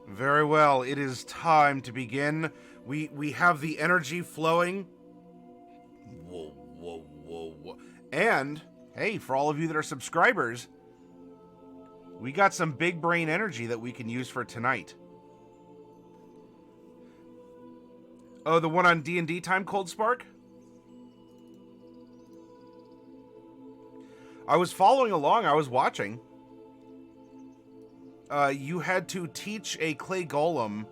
Very well, it is time to begin. We have the energy flowing. Whoa, whoa, whoa, whoa. And, hey, for all of you that are subscribers, we got some big brain energy that we can use for tonight. Oh, the one on D&D Time, Cold Spark? I was following along, I was watching. You had to teach a clay golem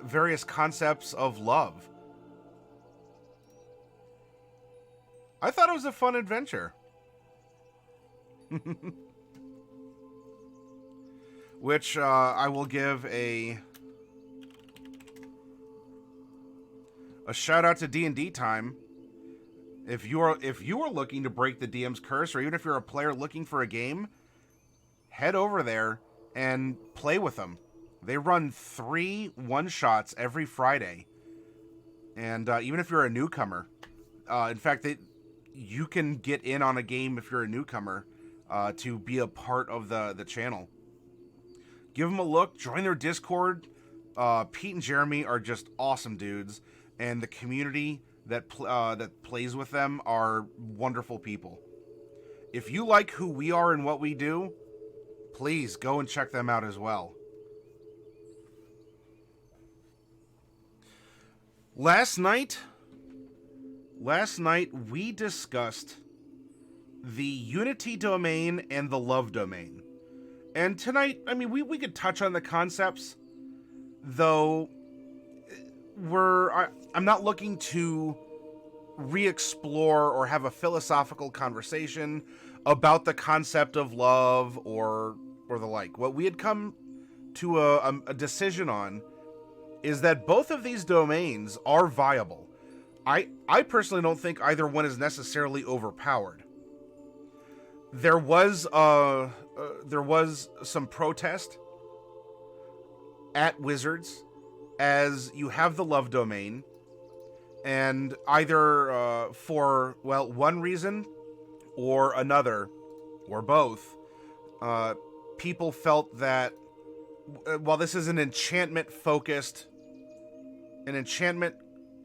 various concepts of love. I thought it was a fun adventure. Which I will give a shout out to D&D Time. If you are looking to break the DM's curse, or even if you're a player looking for a game, head over there and play with them. They run 3 one-shots every Friday. And even if you're a newcomer, in fact, you can get in on a game if you're a newcomer to be a part of the channel. Give them a look. Join their Discord. Pete and Jeremy are just awesome dudes. And the community that plays with them are wonderful people. If you like who we are and what we do, please go and check them out as well. Last night we discussed the Unity domain and the Love domain. And tonight, I mean, we could touch on the concepts, though I'm not looking to re-explore or have a philosophical conversation about the concept of love or the like. What we had come to a decision on is that both of these domains are viable. I personally don't think either one is necessarily overpowered. There was some protest at Wizards as you have the love domain, and either for, well, one reason or another, or both, people felt that while this is an enchantment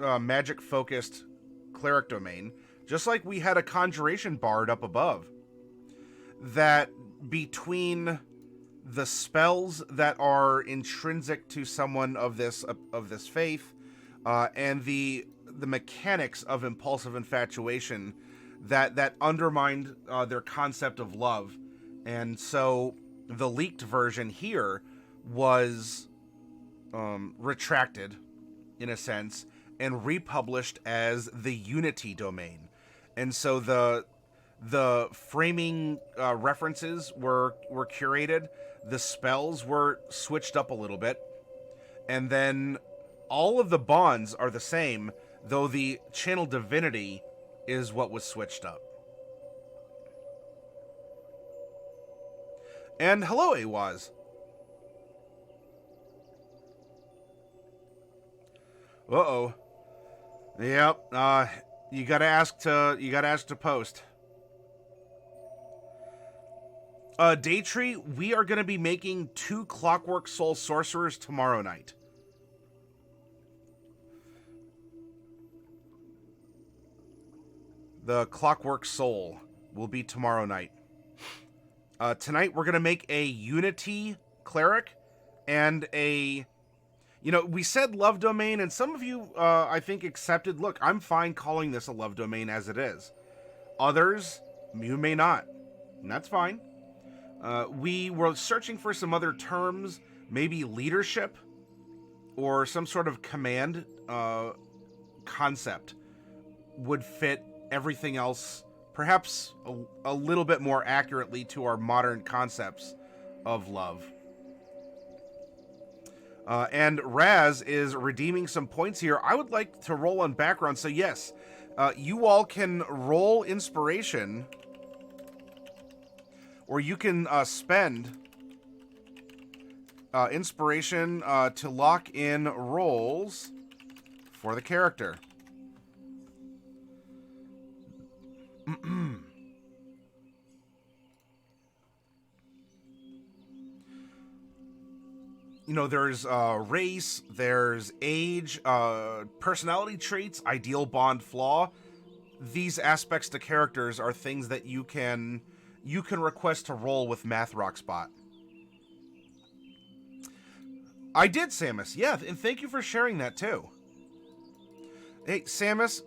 magic-focused cleric domain, just like we had a conjuration bard up above, that between the spells that are intrinsic to someone of this faith, and the mechanics of impulsive infatuation that undermined their concept of love. And so the leaked version here was retracted, in a sense, and republished as the Unity domain. And so the framing references were curated, the spells were switched up a little bit, and then all of the bonds are the same, though the channel divinity is what was switched up. And hello, Awaz. Uh-oh. Yep, you gotta ask to post. Daytree, we are gonna be making 2 Clockwork Soul Sorcerers tomorrow night. The Clockwork Soul will be tomorrow night. Tonight we're gonna make a Unity Cleric and a... You know, we said love domain, and some of you, I think, accepted, look, I'm fine calling this a love domain as it is. Others, you may not, and that's fine. We were searching for some other terms, maybe leadership, or some sort of command concept would fit everything else, perhaps a little bit more accurately to our modern concepts of love. And Raz is redeeming some points here. I would like to roll on background. So yes, you all can roll inspiration, or you can spend inspiration to lock in rolls for the character. you know, there's race, there's age, personality traits, ideal bond flaw. These aspects to characters are things that you can request to roll with Math Rock Spot. I did, Samus. Yeah, and thank you for sharing that too. Hey, Samus,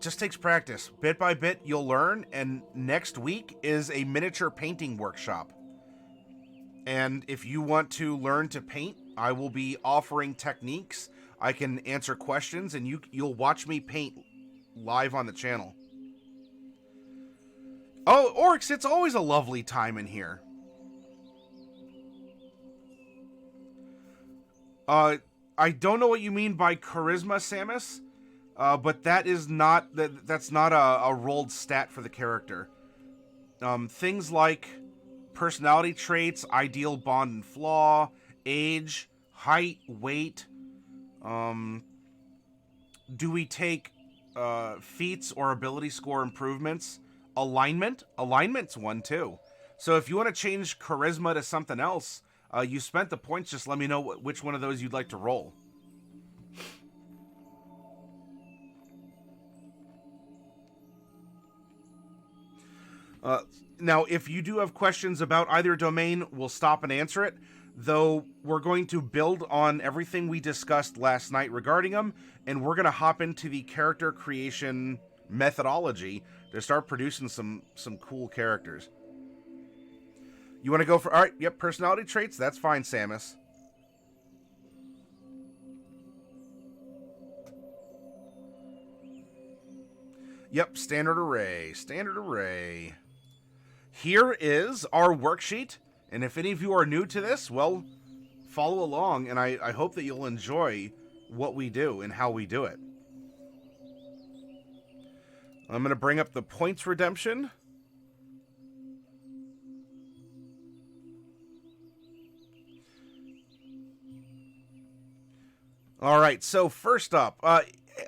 just takes practice. Bit by bit, you'll learn, and next week is a miniature painting workshop. And if you want to learn to paint, I will be offering techniques. I can answer questions, and you'll watch me paint live on the channel. Oh, Oryx, it's always a lovely time in here. I don't know what you mean by charisma, Samus, but that's not a rolled stat for the character. Things like personality traits, ideal bond and flaw, age, height, weight. Do we take feats or ability score improvements? Alignment? Alignment's one too. So if you want to change charisma to something else, you spent the points, just let me know which one of those you'd like to roll. Now, if you do have questions about either domain, we'll stop and answer it, though we're going to build on everything we discussed last night regarding them, and we're going to hop into the character creation methodology to start producing some cool characters. You want to go for... All right, yep, personality traits. That's fine, Samus. Yep, standard array. Standard array. Here is our worksheet. And if any of you are new to this, well, follow along. And I hope that you'll enjoy what we do and how we do it. I'm going to bring up the points redemption. All right, so first up,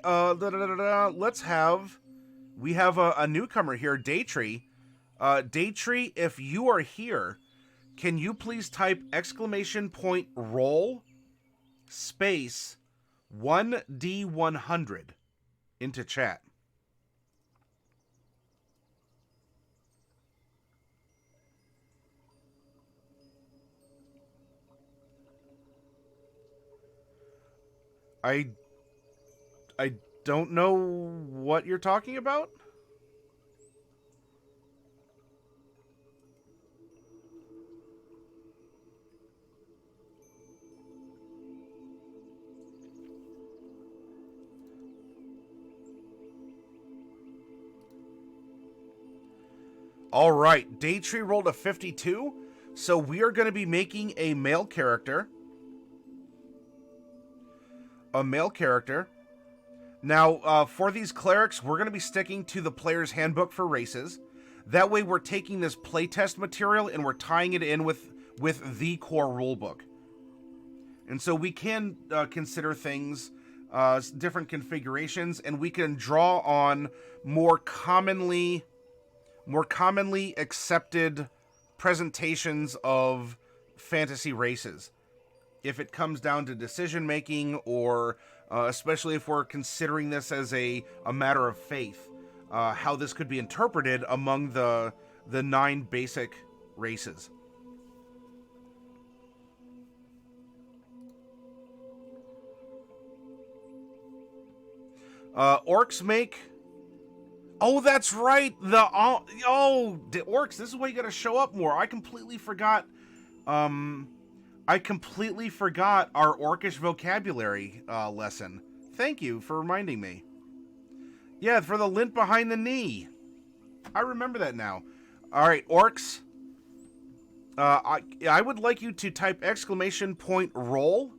let's have, we have a newcomer here, Daytree. Daytree, if you are here, can you please type !roll space 1D100 into chat? I don't know what you're talking about. All right, Daytree rolled a 52, so we are going to be making a male character. A male character. Now, for these clerics, we're going to be sticking to the player's handbook for races. That way, we're taking this playtest material and we're tying it in with the core rulebook. And so we can consider things, different configurations, and we can draw on more commonly accepted presentations of fantasy races. If it comes down to decision making, or especially if we're considering this as a matter of faith, how this could be interpreted among the 9 basic races. Orcs make... Oh, that's right! Orcs, this is why you gotta show up more. I completely forgot... I completely forgot our Orcish vocabulary lesson. Thank you for reminding me. Yeah, for the lint behind the knee. I remember that now. All right, Orcs. I would like you to type !roll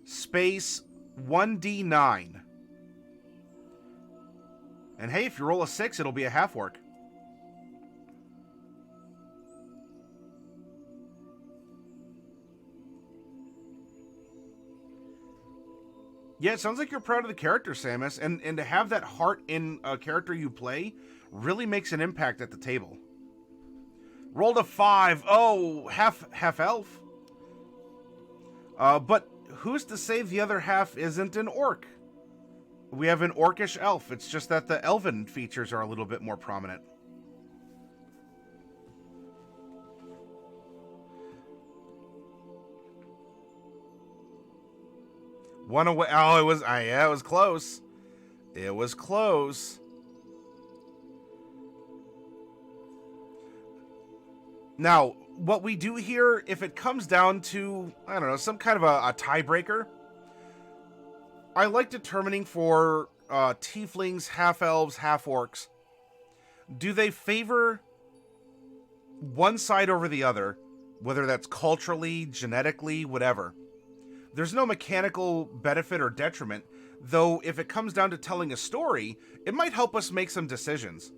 space 1D9. And hey, if you roll a 6, it'll be a half-orc. Yeah, it sounds like you're proud of the character, Samus, and to have that heart in a character you play really makes an impact at the table. Rolled a 5. Oh, half elf. But who's to say the other half isn't an orc? We have an orcish elf. It's just that the elven features are a little bit more prominent. One away. Oh, it was. Yeah, it was close. It was close. Now, what we do here, if it comes down to, I don't know, some kind of a tiebreaker, I like determining for tieflings, half-elves, half-orcs, do they favor one side over the other, whether that's culturally, genetically, whatever. There's no mechanical benefit or detriment, though if it comes down to telling a story, it might help us make some decisions.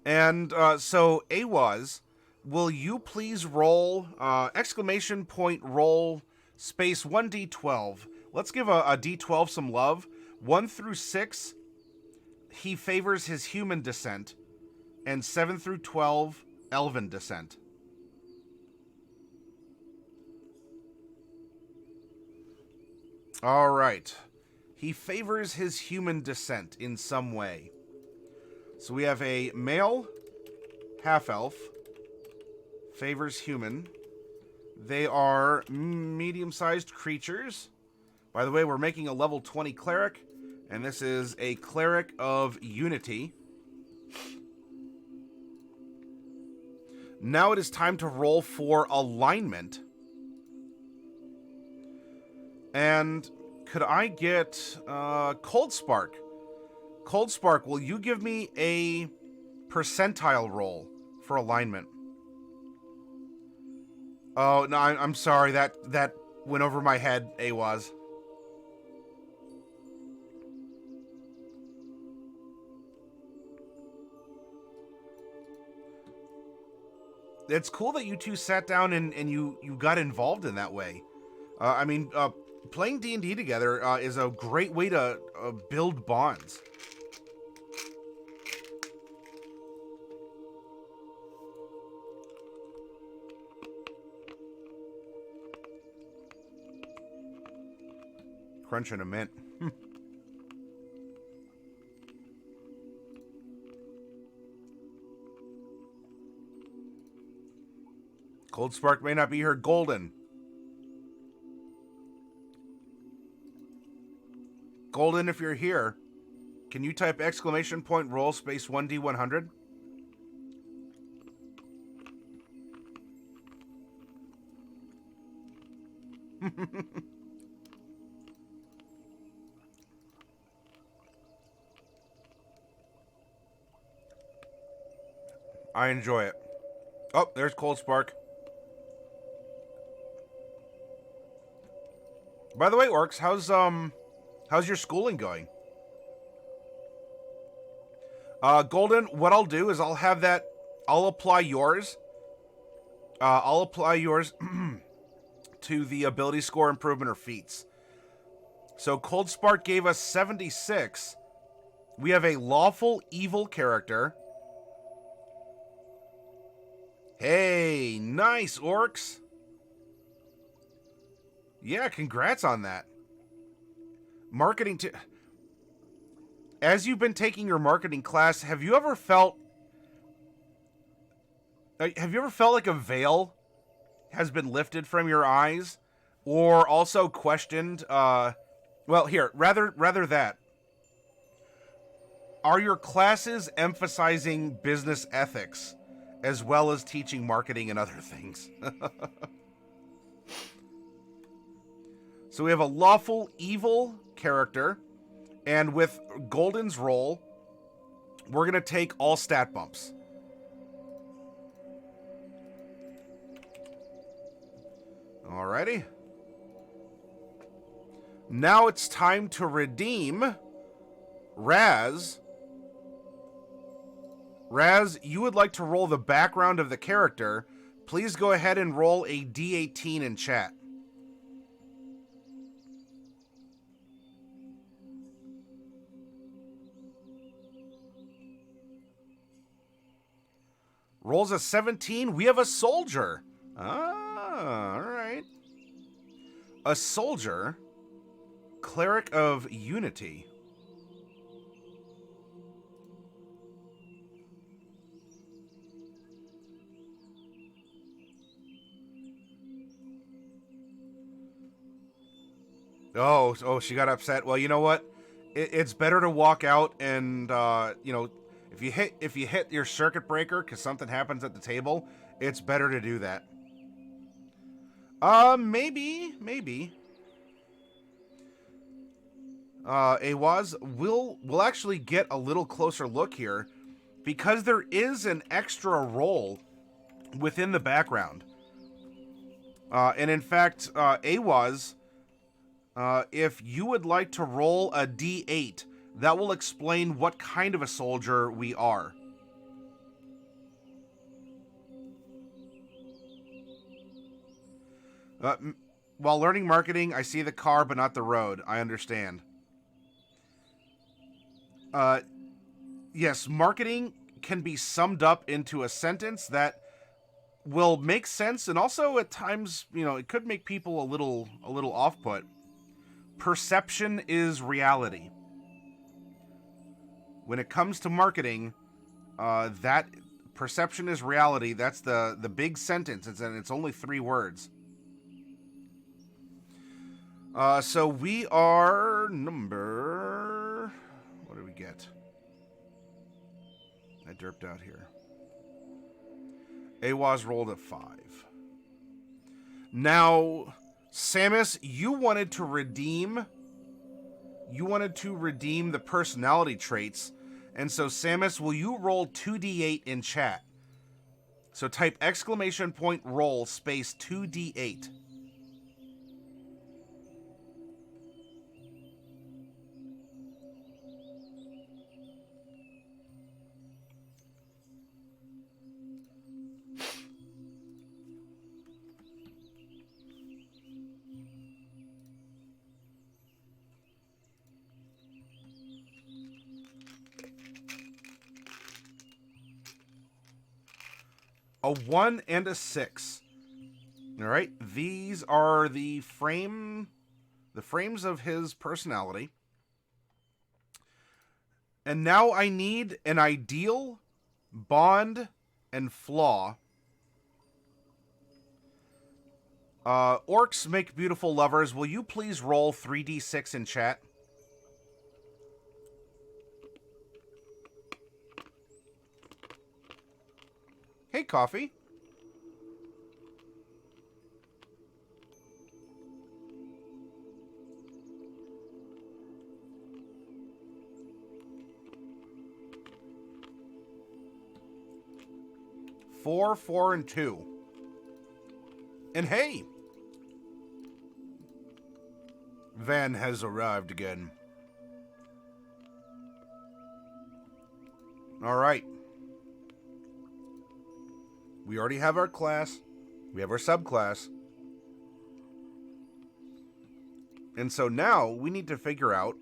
And so, Awaz, will you please roll, exclamation point roll, space 1d12. Let's give a d12 some love. 1 through 6, he favors his human descent. And 7 through 12, elven descent. All right. He favors his human descent in some way. So we have a male half-elf, favors human. They are medium-sized creatures. By the way, we're making a level 20 cleric, and this is a cleric of unity. Now it is time to roll for alignment. And could I get Cold Spark? Cold Spark, will you give me a percentile roll for alignment? Oh, no, I'm sorry. That went over my head, Awaz. It's cool that you two sat down and you got involved in that way. I mean, playing D&D together is a great way to build bonds. Crunching a mint. Cold Spark may not be here. Golden. Golden, if you're here, can you type exclamation point roll space 1d100? I enjoy it. Oh, there's Cold Spark. By the way, orcs, how's your schooling going? Golden, what I'll do is I'll apply yours. I'll apply yours to the ability score improvement or feats. So Cold Spark gave us 76. We have a lawful evil character. Hey, nice, orcs. Yeah, congrats on that. Marketing to... As you've been taking your marketing class, have you ever felt like a veil has been lifted from your eyes? Or also questioned, well, here, rather that. Are your classes emphasizing business ethics as well as teaching marketing and other things? So we have a lawful evil character, and with Golden's roll, we're going to take all stat bumps. Alrighty. Now it's time to redeem Raz. Raz, you would like to roll the background of the character. Please go ahead and roll a D18 in chat. Rolls a 17. We have a soldier. Ah, all right. A soldier, Cleric of Unity. Oh, she got upset. Well, you know what? It's better to walk out and, you know, if you hit your circuit breaker because something happens at the table, it's better to do that. Maybe. Awaz, we'll actually get a little closer look here because there is an extra role within the background. And in fact, Awaz, if you would like to roll a D8, that will explain what kind of a soldier we are. While learning marketing, I see the car but not the road. I understand. Yes, marketing can be summed up into a sentence that will make sense, and also at times, you know, it could make people a little off-put. Perception is reality. When it comes to marketing, that perception is reality. That's the big sentence, and it's only 3 words. So we are number... What do we get? I derped out here. Awaz rolled a 5. Now, Samus, you wanted to redeem the personality traits. And so, Samus, will you roll 2d8 in chat? So type !roll space 2d8. A 1 and a 6. All right, these are the frames of his personality. And now I need an ideal, bond, and flaw. Orcs make beautiful lovers. Will you please roll 3d6 in chat? Hey, Coffee. Four, 4, and 2. And hey! Van has arrived again. Alright. We already have our class. We have our subclass. And so now we need to figure out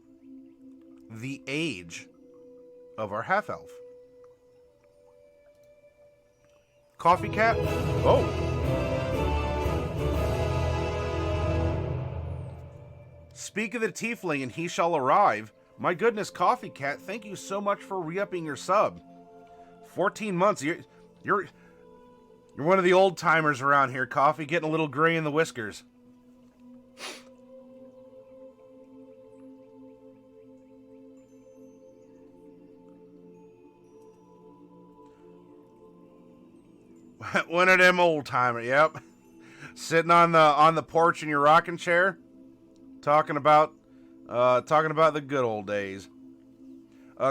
the age of our half-elf. Coffee Cat? Oh. Speak of the tiefling and he shall arrive. My goodness, Coffee Cat, thank you so much for re-upping your sub. 14 months. You're one of the old timers around here, Coffee, getting a little gray in the whiskers. One of them old timers, yep. Sitting on the porch in your rocking chair, talking about the good old days.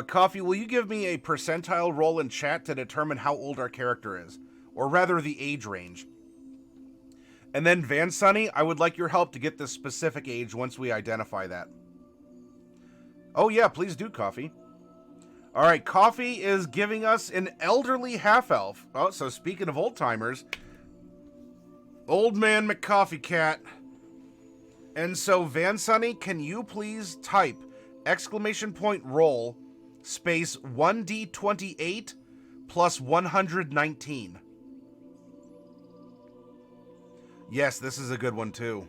Coffee, will you give me a percentile roll in chat to determine how old our character is? Or rather, the age range. And then, Van Sunny, I would like your help to get the specific age once we identify that. Oh yeah, please do, Coffee. Alright, Coffee is giving us an elderly half-elf. Oh, so speaking of old-timers, Old Man McCoffee Cat. And so, Van Sunny, can you please type !roll space 1d28 plus 119. Yes, this is a good one too.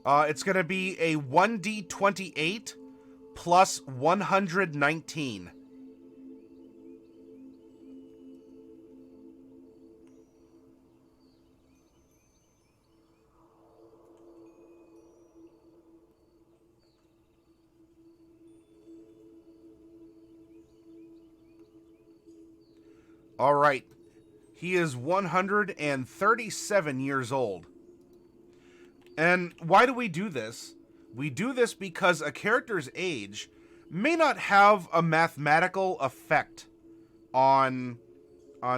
It's going to be a 1d28 plus 119. All right. He is 137 years old. And why do we do this? We do this because a character's age may not have a mathematical effect on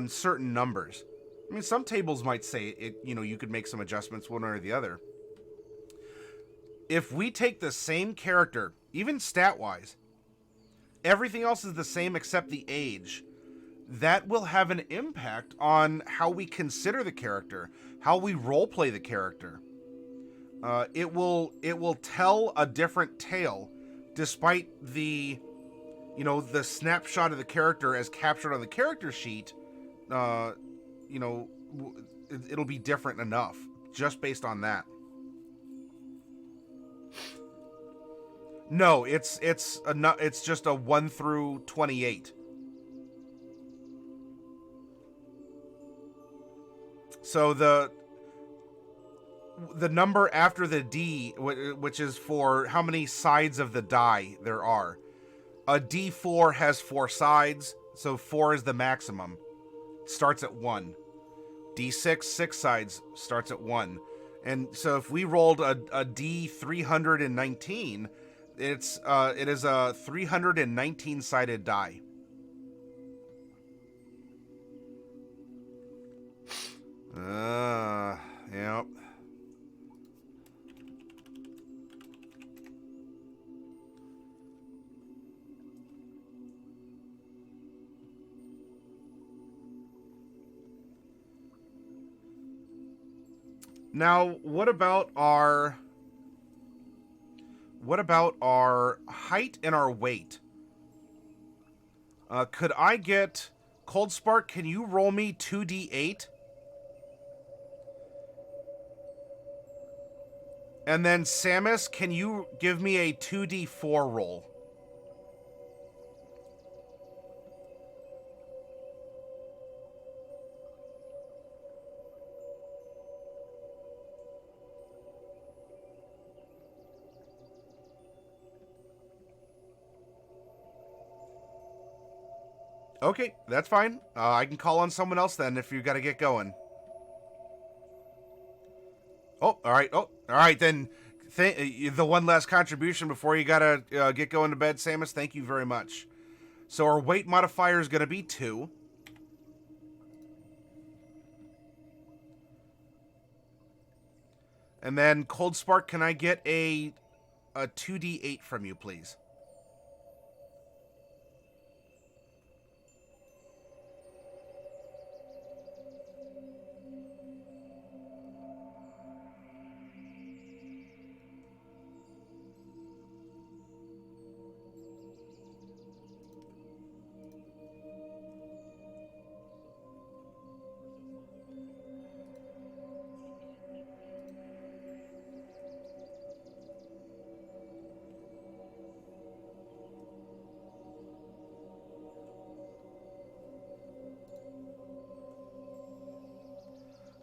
certain numbers. I mean, some tables might say it, you could make some adjustments one way or the other. If we take the same character, even stat-wise, everything else is the same except the age, that will have an impact on how we consider the character, how we roleplay the character. It will tell a different tale, despite the snapshot of the character as captured on the character sheet. It'll be different enough just based on that. No, it's just a 1 through 28. So the number after the D, which is for how many sides of the die there are. A D4 has 4 sides, so 4 is the maximum. Starts at 1. D6, 6 sides, starts at 1. And so if we rolled a D319, it is a 319-sided die. Yep. Now, what about our height and our weight? Could I get Cold Spark? Can you roll me 2d8? And then Samus, can you give me a 2d4 roll? Okay, that's fine. I can call on someone else then if you got to get going. Oh, all right. Oh, all right then. The one last contribution before you got to get going to bed, Samus. Thank you very much. So our weight modifier is going to be 2. And then Cold Spark, can I get a 2d8 from you, please?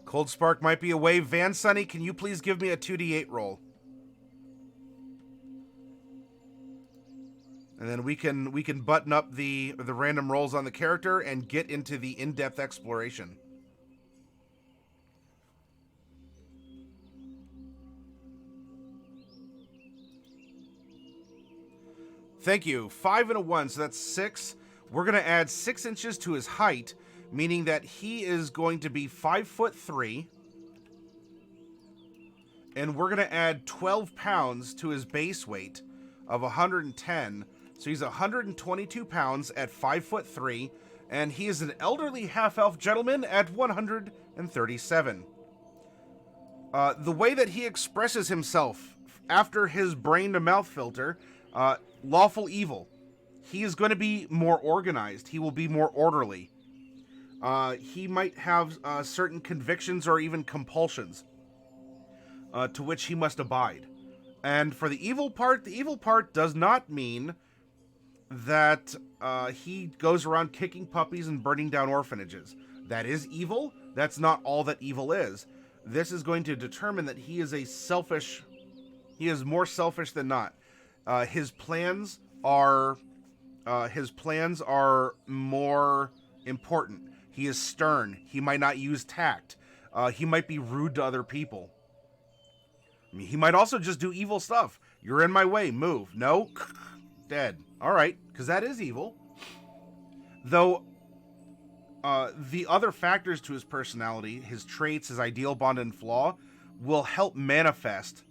Cold Spark might be away. Van Sunny, can you please give me a 2d8 roll? And then we can button up the random rolls on the character and get into the in-depth exploration. Thank you. 5 and a 1, so that's 6. We're going to add 6 inches to his height, meaning that he is going to be 5'3", and we're going to add 12 pounds to his base weight of 110. So he's 122 pounds at 5'3", and he is an elderly half-elf gentleman at 137. The way that he expresses himself after his brain-to-mouth filter, lawful evil. He is going to be more organized. He will be more orderly. He might have certain convictions or even compulsions to which he must abide. And for the evil part does not mean that he goes around kicking puppies and burning down orphanages. That is evil. That's not all that evil is. This is going to determine that he is more selfish than not. His plans are more important. He is stern. He might not use tact. He might be rude to other people. I mean, he might also just do evil stuff. You're in my way. Move. No? Dead. All right, because that is evil. Though, the other factors to his personality, his traits, his ideal, bond, and flaw, will help manifest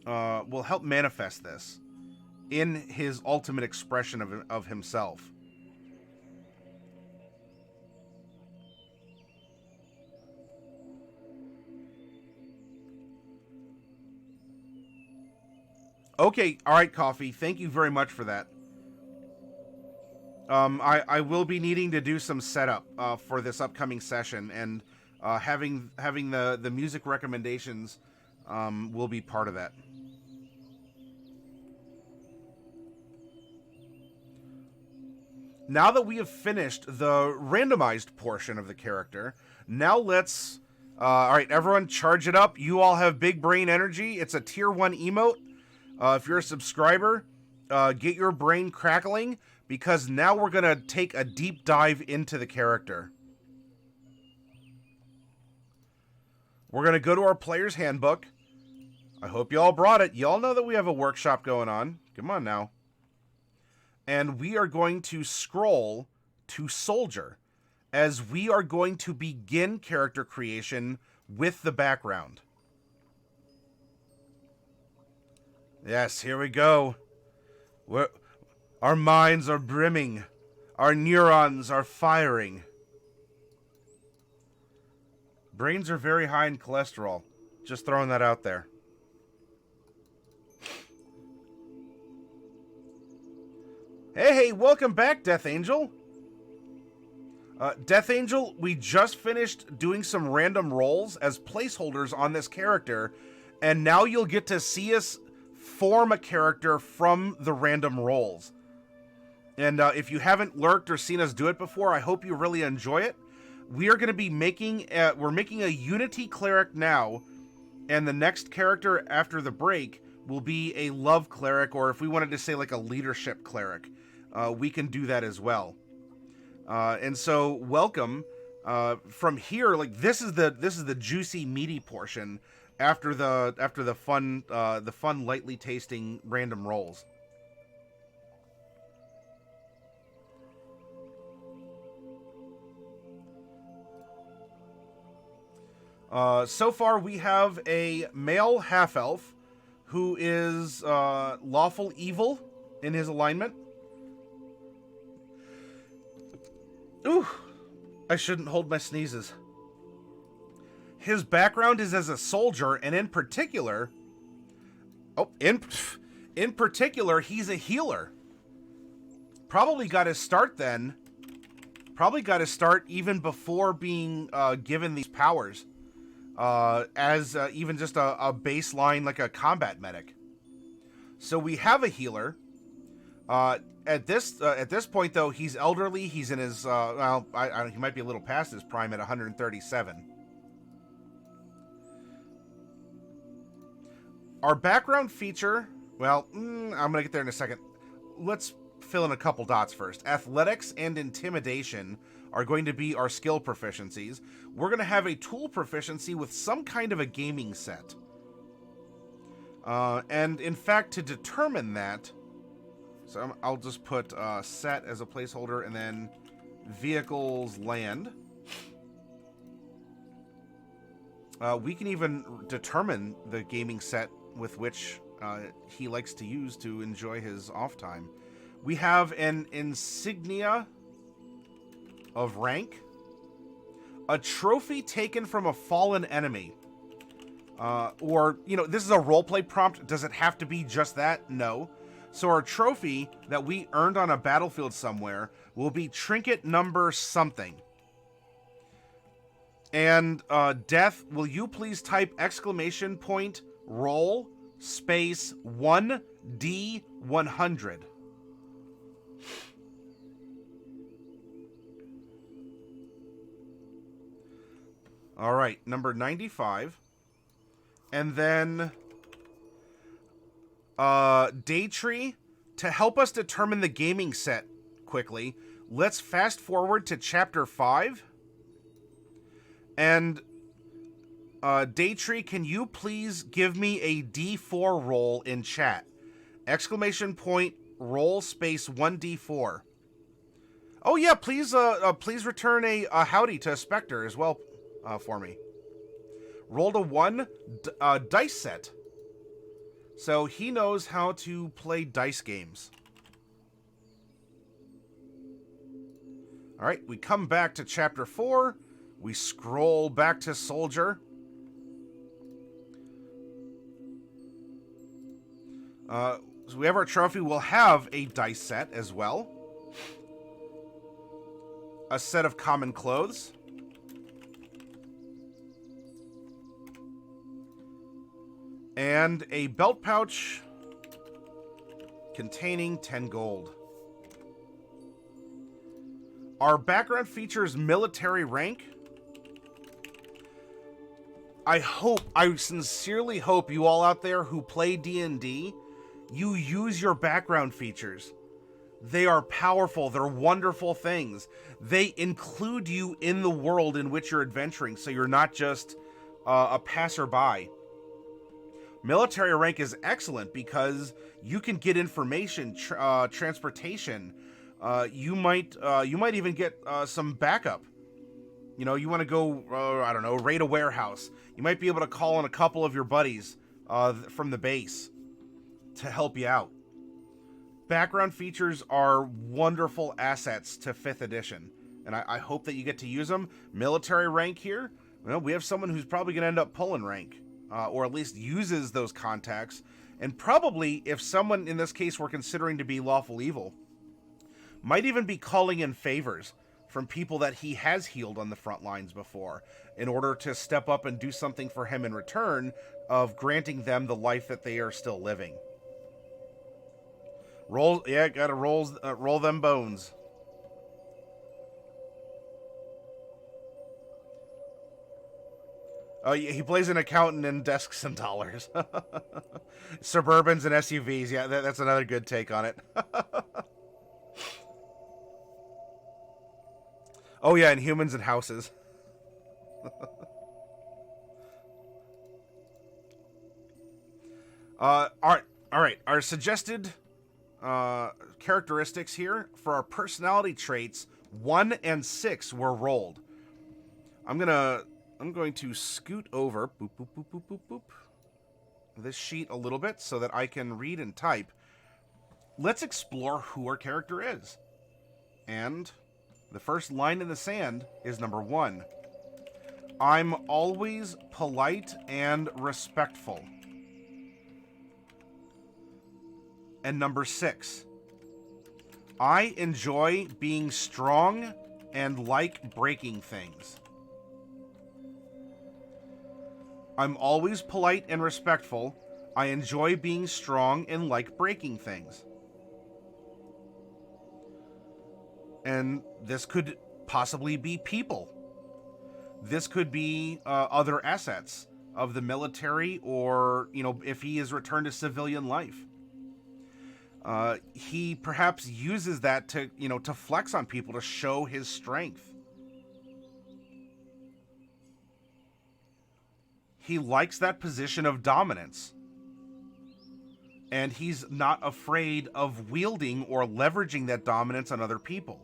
this in his ultimate expression of himself. Okay, all right, Coffee. Thank you very much for that. I will be needing to do some setup for this upcoming session, and having the music recommendations will be part of that. Now that we have finished the randomized portion of the character, now let's... all right, everyone, charge it up. You all have big brain energy. It's a tier 1 emote. If you're a subscriber, get your brain crackling, because now we're going to take a deep dive into the character. We're going to go to our player's handbook. I hope you all brought it. You all know that we have a workshop going on. Come on now. And we are going to scroll to Soldier, as we are going to begin character creation with the background. Yes, here we go. Our minds are brimming. Our neurons are firing. Brains are very high in cholesterol. Just throwing that out there. Hey, welcome back, Death Angel. Death Angel, we just finished doing some random rolls as placeholders on this character, and now you'll get to see us form a character from the random rolls. And if you haven't lurked or seen us do it before, I hope you really enjoy it. We are going to be making a Unity Cleric now, and the next character after the break will be a Love Cleric, or if we wanted to say like a Leadership Cleric, we can do that as well. And so, welcome. From here, like this is the juicy, meaty portion. After the fun lightly tasting random rolls. So far we have a male half-elf who is lawful evil in his alignment. Ooh, I shouldn't hold my sneezes. His background is as a soldier, and in particular, he's a healer. Probably got his start then. Probably got his start even before being given these powers, as even just a baseline, like a combat medic. So we have a healer. At this point, though, he's elderly. He's in his he might be a little past his prime at 137. Our background feature, well, I'm going to get there in a second. Let's fill in a couple dots first. Athletics and Intimidation are going to be our skill proficiencies. We're going to have a tool proficiency with some kind of a gaming set. And in fact, to determine that, so I'll just put set as a placeholder, and then vehicles land. We can even determine the gaming set with which he likes to use to enjoy his off time. We have an insignia of rank, a trophy taken from a fallen enemy, or, this is a roleplay prompt. Does it have to be just that? No. So our trophy that we earned on a battlefield somewhere will be trinket number something. And Death, will you please type ! Roll space 1D100. All right, number 95. And then Daytree, to help us determine the gaming set quickly, let's fast forward to chapter 5. And Daytree, can you please give me a D4 roll in chat? Exclamation point roll space 1D4. Oh yeah, please please return a howdy to Spectre as well for me. Rolled a 1 dice set. So he knows how to play dice games. All right, we come back to chapter 4. We scroll back to Soldier. So we have our trophy. We'll have a dice set as well. A set of common clothes. And a belt pouch containing 10 gold. Our background features military rank. I sincerely hope you all out there who play D&D, you use your background features. They are powerful. They're wonderful things. They include you in the world in which you're adventuring, so you're not just a passerby. Military rank is excellent because you can get information, transportation. You might even get some backup. You know, you want to go, I don't know, raid a warehouse. You might be able to call on a couple of your buddies from the base to help you out. Background features are wonderful assets to 5th edition, and I hope that you get to use them. Military rank here, well, we have someone who's probably going to end up pulling rank, or at least uses those contacts, and probably, if someone in this case were considering to be lawful evil, might even be calling in favors from people that he has healed on the front lines before in order to step up and do something for him in return of granting them the life that they are still living. Gotta roll them bones. Oh, he plays an accountant in desks and dollars. Suburbans and SUVs, yeah, that's another good take on it. Oh yeah, and humans and houses. All right. Our suggested characteristics here for our personality traits, 1 and 6 were rolled. I'm going to scoot over this sheet a little bit so that I can read and type. Let's explore who our character is. And the first line in the sand is number 1. I'm always polite and respectful. And number 6. I enjoy being strong and like breaking things. I'm always polite and respectful. I enjoy being strong and like breaking things. And this could possibly be people. This could be other assets of the military, or, you know, if he is returned to civilian life. He perhaps uses that to, you know, to flex on people, to show his strength. He likes that position of dominance. And he's not afraid of wielding or leveraging that dominance on other people.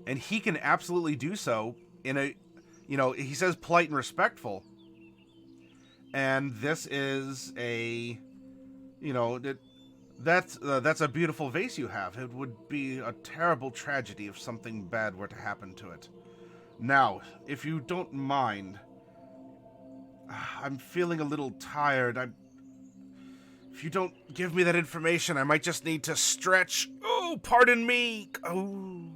And he can absolutely do so in a, you know, he says polite and respectful. And this is a, you know, that's a beautiful vase you have. It would be a terrible tragedy if something bad were to happen to it. Now, if you don't mind, I'm feeling a little tired. If you don't give me that information, I might just need to stretch. Oh, pardon me. Oh.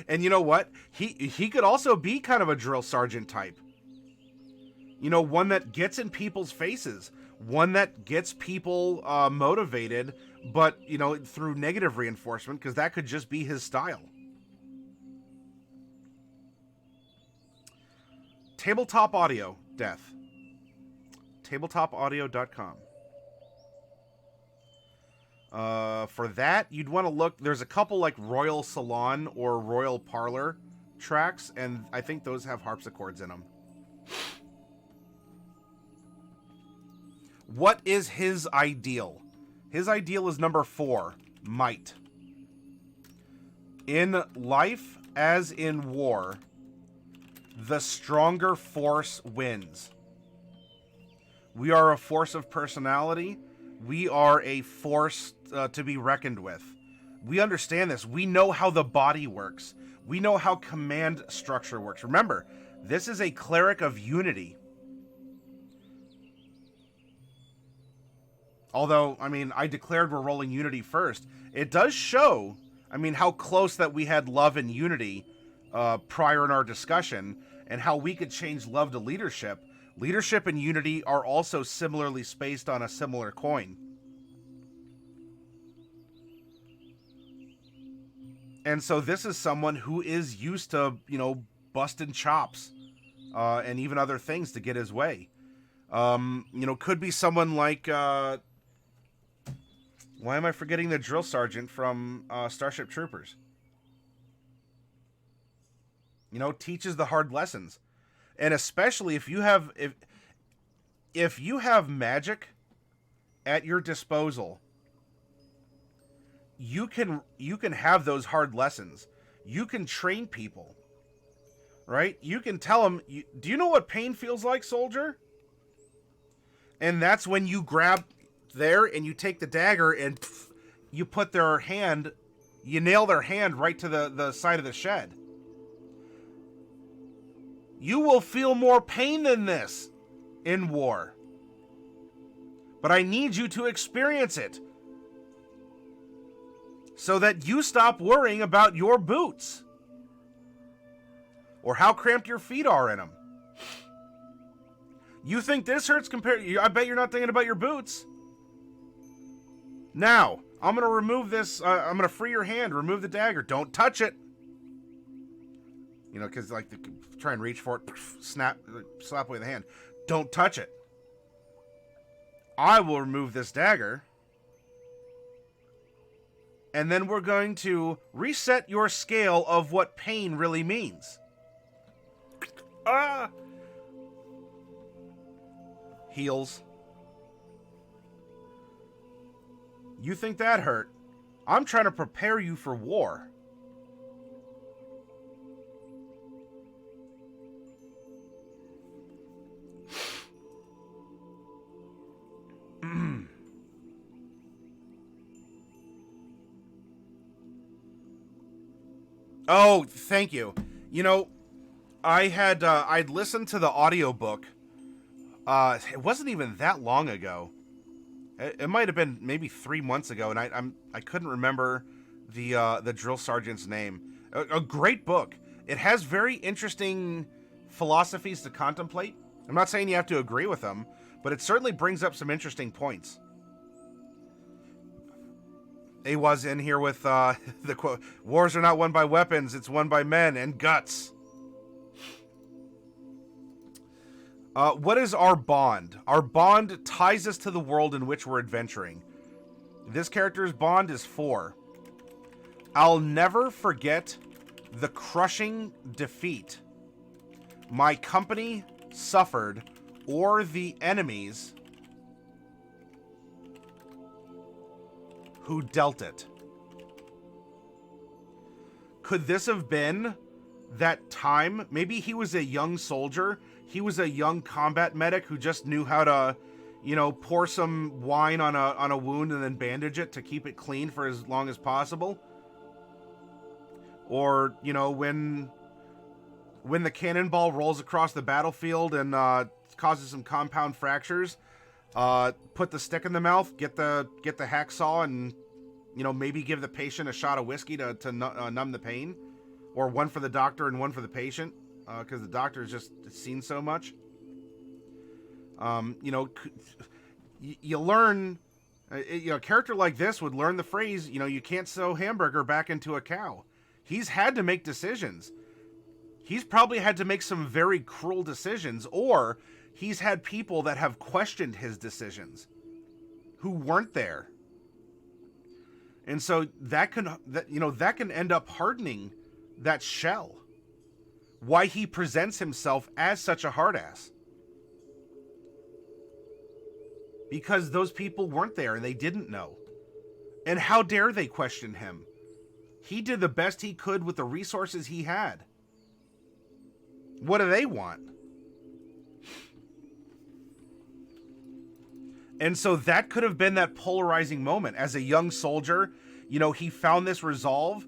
And you know what? He could also be kind of a drill sergeant type. You know, one that gets in people's faces, one that gets people motivated, but, you know, through negative reinforcement, because that could just be his style. Tabletop audio, death. Tabletopaudio.com. For that, you'd want to look. There's a couple like Royal Salon or Royal Parlor tracks, and I think those have harpsichords in them. What is his ideal? His ideal is number 4, might. In life, as in war, the stronger force wins. We are a force of personality. We are a force to be reckoned with. We understand this. We know how the body works. We know how command structure works. Remember, this is a cleric of unity. Although, I mean, I declared we're rolling unity first. It does show, I mean, how close that we had love and unity prior in our discussion, and how we could change love to leadership. Leadership and unity are also similarly spaced on a similar coin. And so this is someone who is used to, you know, busting chops and even other things to get his way. You know, could be someone like... why am I forgetting the drill sergeant from Starship Troopers? You know, teaches the hard lessons. And especially if you have if you have magic at your disposal, you can have those hard lessons. You can train people. Right? You can tell them, do you know what pain feels like, soldier? And that's when you grab there and you take the dagger and you put their hand, you nail their hand right to the side of the shed. You will feel more pain than this in war. But I need you to experience it so that you stop worrying about your boots or how cramped your feet are in them. You think this hurts compared to... I bet you're not thinking about your boots. Now, I'm going to remove this. I'm going to free your hand. Remove the dagger. Don't touch it. You know, because like, try and reach for it. Slap away the hand. Don't touch it. I will remove this dagger. And then we're going to reset your scale of what pain really means. Heals. You think that hurt? I'm trying to prepare you for war. Oh, thank you. You know, I'd listened to the audiobook. It wasn't even that long ago. It might have been maybe 3 months ago, and I couldn't remember the drill sergeant's name. A great book. It has very interesting philosophies to contemplate. I'm not saying you have to agree with them, but it certainly brings up some interesting points. He was in here with the quote, "Wars are not won by weapons, it's won by men and guts." What is our bond? Our bond ties us to the world in which we're adventuring. This character's bond is 4. I'll never forget the crushing defeat my company suffered or the enemies who dealt it. Could this have been that time? Maybe he was a young soldier. He was a young combat medic who just knew how to, you know, pour some wine on a wound and then bandage it to keep it clean for as long as possible. Or, you know, when the cannonball rolls across the battlefield and causes some compound fractures, put the stick in the mouth, get the hacksaw, and maybe give the patient a shot of whiskey to numb the pain, or one for the doctor and one for the patient, because the doctor's just seen so much. You learn, a character like this would learn the phrase, you can't sew hamburger back into a cow. He's had to make decisions. He's probably had to make some very cruel decisions, or he's had people that have questioned his decisions who weren't there. And so that can end up hardening that shell. Why he presents himself as such a hard ass. Because those people weren't there and they didn't know. And how dare they question him? He did the best he could with the resources he had. What do they want? And so that could have been that polarizing moment. As a young soldier, he found this resolve.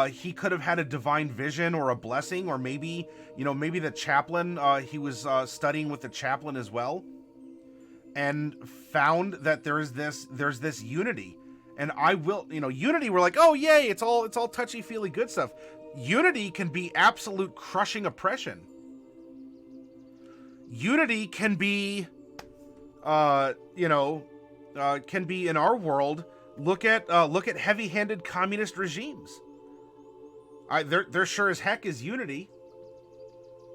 He could have had a divine vision or a blessing, or maybe the chaplain, he was studying with the chaplain as well, and found that there's this unity. And unity, we're like, oh yay, it's all touchy-feely good stuff. Unity can be absolute crushing oppression. Unity can be, can be in our world. Look at heavy-handed communist regimes. There sure as heck is unity.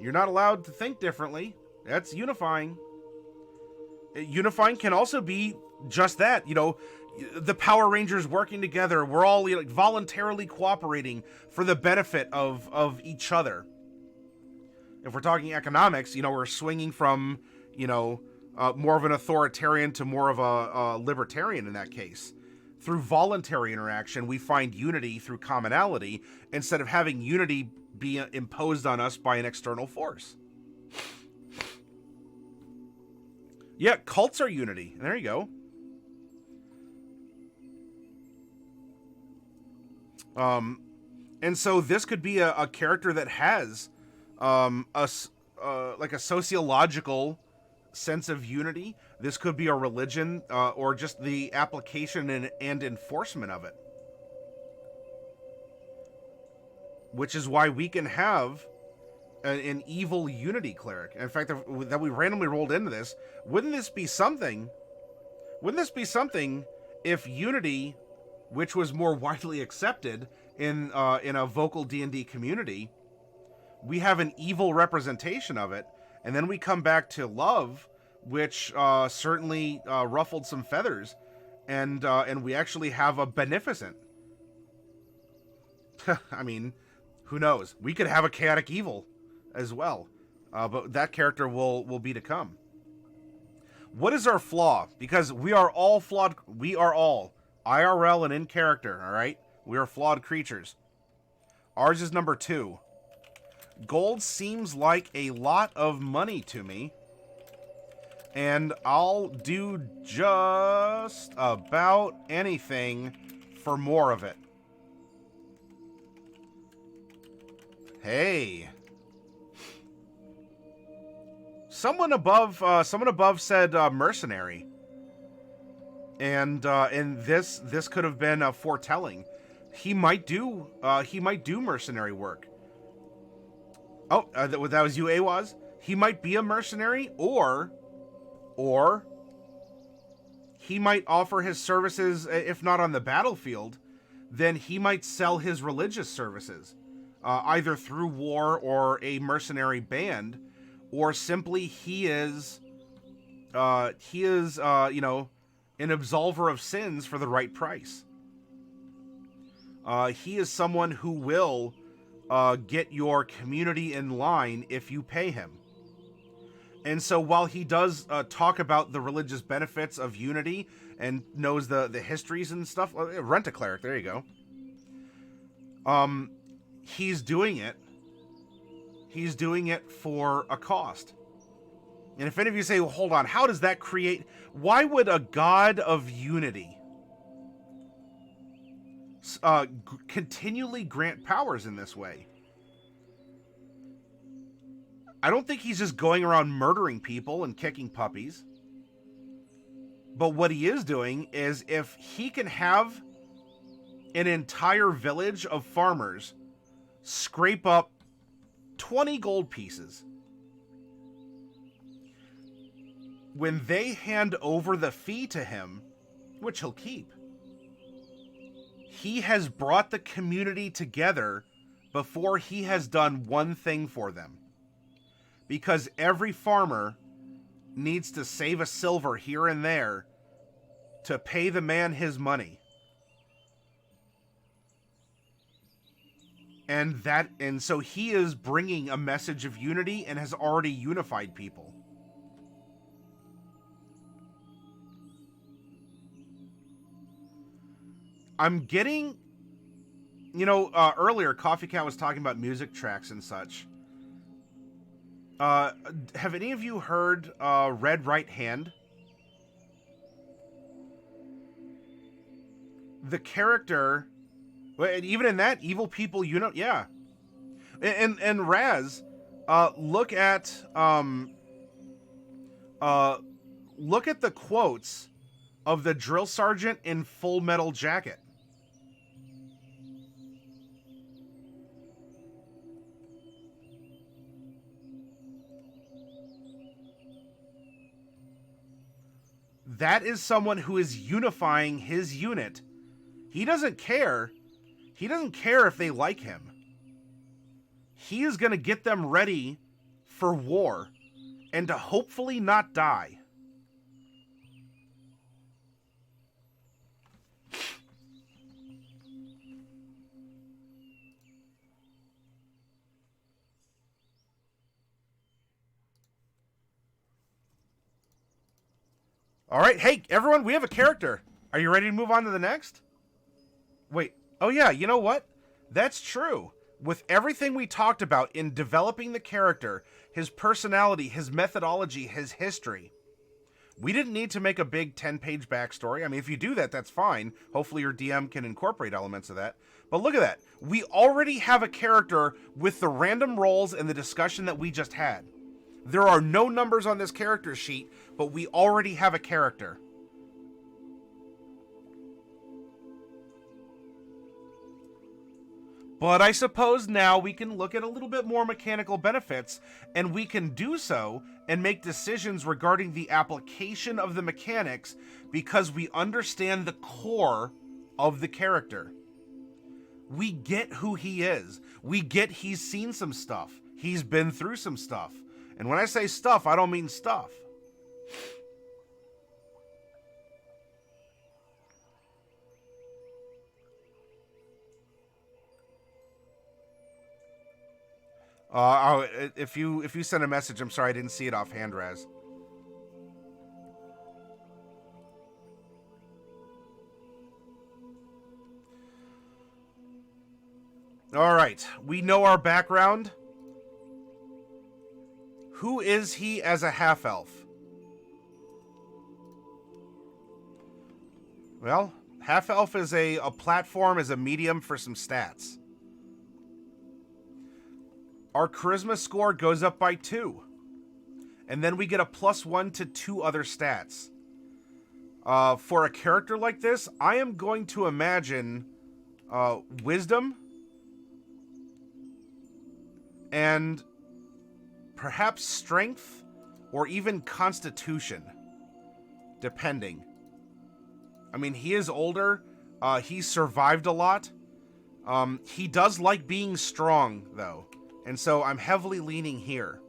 You're not allowed to think differently. That's unifying. Unifying can also be just that. The Power Rangers working together. We're all voluntarily cooperating for the benefit of each other. If we're talking economics, we're swinging from, more of an authoritarian to more of a libertarian in that case. Through voluntary interaction, we find unity through commonality instead of having unity be imposed on us by an external force. Yeah, cults are unity. There you go. And so this could be a character that has like a sociological sense of unity. This could be a religion, or just the application and enforcement of it. Which is why we can have an evil unity cleric. In fact, that we randomly rolled into this. Wouldn't this be something if unity, which was more widely accepted in a vocal D&D community, we have an evil representation of it, and then we come back to love, which certainly ruffled some feathers, and we actually have a beneficent. I mean, who knows? We could have a chaotic evil as well, but that character will be to come. What is our flaw? Because we are all flawed. We are all IRL and in character. All right, we are flawed creatures. Ours is number 2. Gold seems like a lot of money to me, and I'll do just about anything for more of it. Hey. Someone above said mercenary. And this could have been foretelling. He might do mercenary work. Oh, that was you, Awaz? He might be a mercenary, or he might offer his services, if not on the battlefield, then he might sell his religious services, either through war or a mercenary band, or simply he is an absolver of sins for the right price. He is someone who will get your community in line if you pay him. And so while he does talk about the religious benefits of unity and knows the histories and stuff, rent a cleric, there you go. He's doing it for a cost. And if any of you say, well, hold on, how does that create... Why would a god of unity continually grant powers in this way? I don't think he's just going around murdering people and kicking puppies. But what he is doing is, if he can have an entire village of farmers scrape up 20 gold pieces. When they hand over the fee to him, which he'll keep, he has brought the community together before he has done one thing for them. Because every farmer needs to save a silver here and there to pay the man his money. And so he is bringing a message of unity and has already unified people. I'm getting, earlier Coffee Cat was talking about music tracks and such. Have any of you heard Red Right Hand? The character, even in that, evil people, yeah. And Raz, look at the quotes of the drill sergeant in Full Metal Jacket. That is someone who is unifying his unit. He doesn't care. He doesn't care if they like him. He is going to get them ready for war and to hopefully not die. All right, hey, everyone, we have a character. Are you ready to move on to the next? Wait, oh yeah, you know what? That's true. With everything we talked about in developing the character, his personality, his methodology, his history, we didn't need to make a big 10-page backstory. I mean, if you do that, that's fine. Hopefully your DM can incorporate elements of that. But look at that. We already have a character with the random rolls and the discussion that we just had. There are no numbers on this character sheet, but we already have a character. But I suppose now we can look at a little bit more mechanical benefits, and we can do so and make decisions regarding the application of the mechanics because we understand the core of the character. We get who he is. We get he's seen some stuff. He's been through some stuff. And when I say stuff, I don't mean stuff. If you send a message, I'm sorry I didn't see it offhand, Raz. All right, we know our background. Who is he as a half-elf? Well, half-elf is a platform, is a medium for some stats. Our charisma score goes up by 2. And then we get a +1 to 2 other stats. For a character like this, I am going to imagine wisdom and perhaps strength or even constitution, depending. I mean, he is older. He's survived a lot. He does like being strong, though. And so I'm heavily leaning here.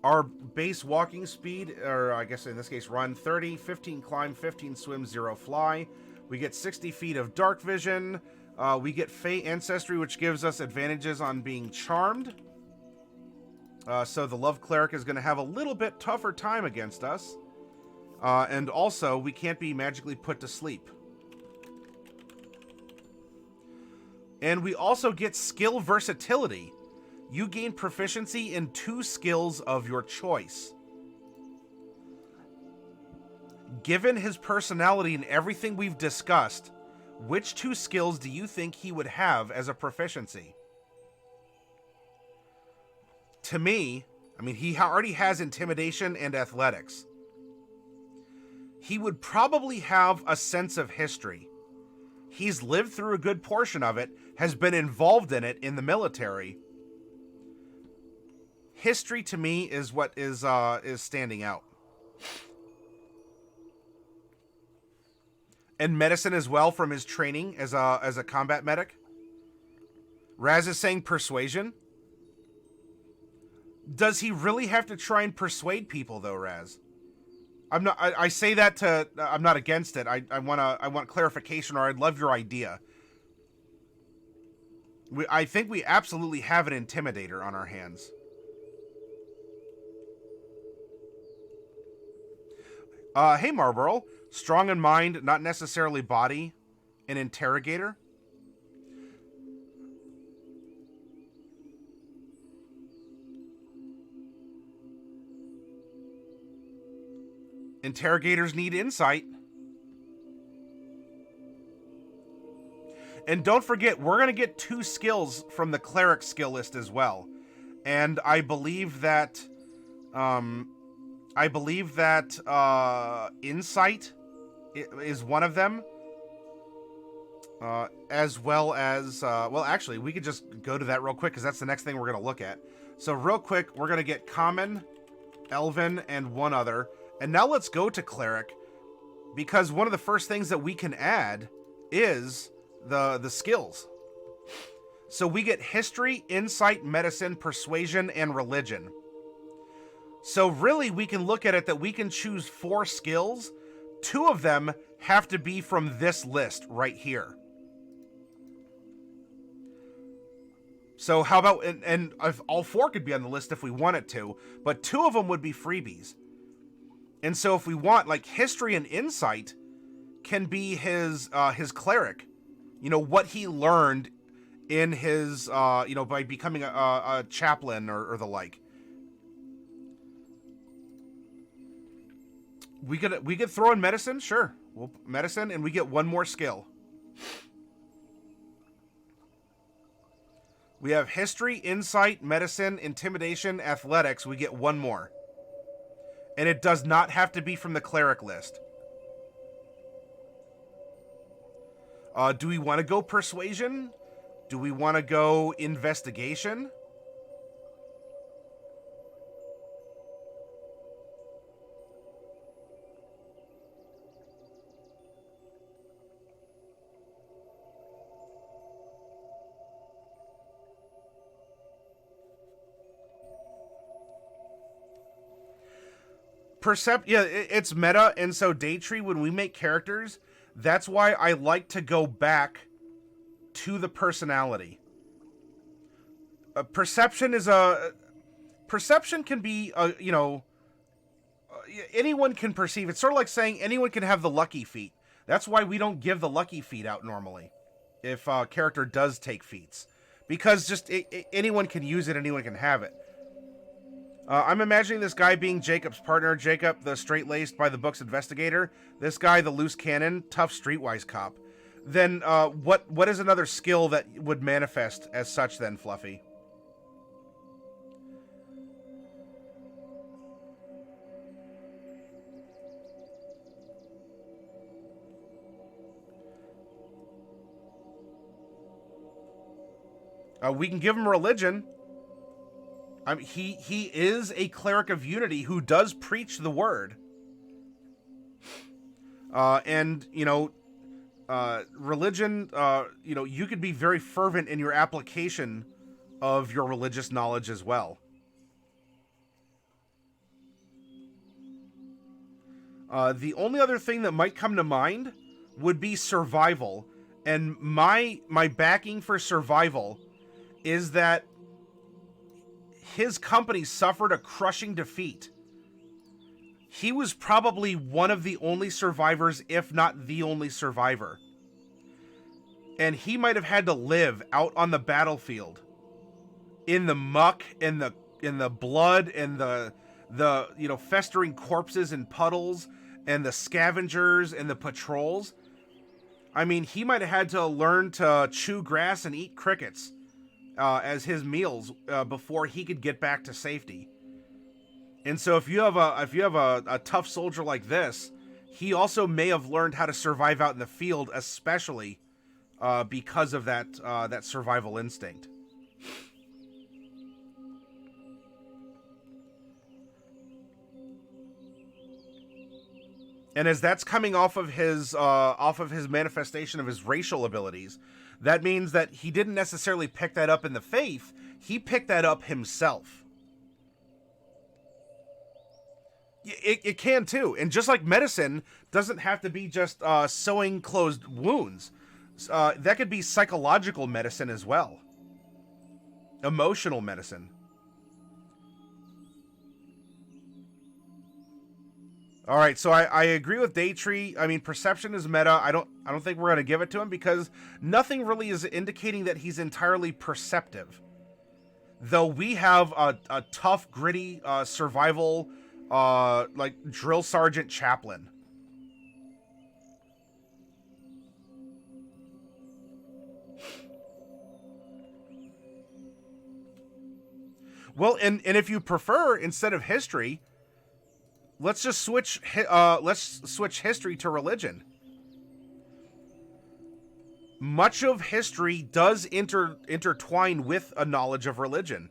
Our base walking speed, or I guess in this case run, 30, 15 climb, 15 swim, 0 fly. We get 60 feet of dark vision. We get Fey Ancestry, which gives us advantages on being charmed. So the Love Cleric is going to have a little bit tougher time against us. And also, we can't be magically put to sleep. And we also get skill versatility. You gain proficiency in 2 skills of your choice. Given his personality and everything we've discussed, which 2 skills do you think he would have as a proficiency? To me, I mean, he already has intimidation and athletics. he would probably have a sense of history. He's lived through a good portion of it, has been involved in it in the military. History to me is what is standing out. And medicine as well from his training as a combat medic. Raz is saying persuasion. Does he really have to try and persuade people though, Raz? I say that to I'm not against it. I want clarification, or I'd love your idea. I think we absolutely have an intimidator on our hands. Hey Marlboro, strong in mind, not necessarily body, an interrogator. Interrogators need insight. And don't forget, we're going to get 2 skills from the Cleric skill list as well. And I believe that insight is one of them. As well as well, actually, we could just go to that real quick because that's the next thing we're going to look at. So real quick, we're going to get common, elven, and one other. And now let's go to Cleric, because one of the first things that we can add is the skills. So we get history, insight, medicine, persuasion, and religion. So really we can look at it that we can choose 4 skills. 2 of them have to be from this list right here. So how about, and if all 4 could be on the list if we wanted to, but 2 of them would be freebies. And so if we want, like, history and insight can be his cleric. You know, what he learned in his, by becoming a chaplain or the like. We could throw in medicine, sure. Well, medicine, and we get 1 more skill. We have history, insight, medicine, intimidation, athletics. We get 1 more. And it does not have to be from the cleric list. Do we want to go persuasion? Do we want to go investigation? Yeah, it's meta, and so Daytree, when we make characters, that's why I like to go back to the personality. Perception can be, anyone can perceive. It's sort of like saying anyone can have the lucky feat. That's why we don't give the lucky feat out normally if a character does take feats. Because just anyone can use it, anyone can have it. I'm imagining this guy being Jacob's partner. Jacob, the straight-laced by the books investigator. This guy, the loose cannon, tough streetwise cop. Then what is another skill that would manifest as such then, Fluffy? We can give him religion. I mean, he is a cleric of unity who does preach the word. And, religion, you could be very fervent in your application of your religious knowledge as well. The only other thing that might come to mind would be survival. And my backing for survival is that his company suffered a crushing defeat. He was probably one of the only survivors, if not the only survivor. And he might have had to live out on the battlefield in the muck, in the blood, and the festering corpses and puddles, and the scavengers and the patrols. I mean, he might have had to learn to chew grass and eat crickets as his meals before he could get back to safety. And so if you have a tough soldier like this, he also may have learned how to survive out in the field, especially because of that survival instinct. And as that's coming off of his manifestation of his racial abilities, that means that he didn't necessarily pick that up in the faith. He picked that up himself. It can too. And just like medicine doesn't have to be just sewing closed wounds. That could be psychological medicine as well. Emotional medicine. All right, so I agree with Daytree. I mean, perception is meta. I don't think we're gonna give it to him because nothing really is indicating that he's entirely perceptive. Though we have a tough, gritty survival, like drill sergeant chaplain. Well, and if you prefer, instead of history, let's just switch history to religion. Much of history does intertwine with a knowledge of religion.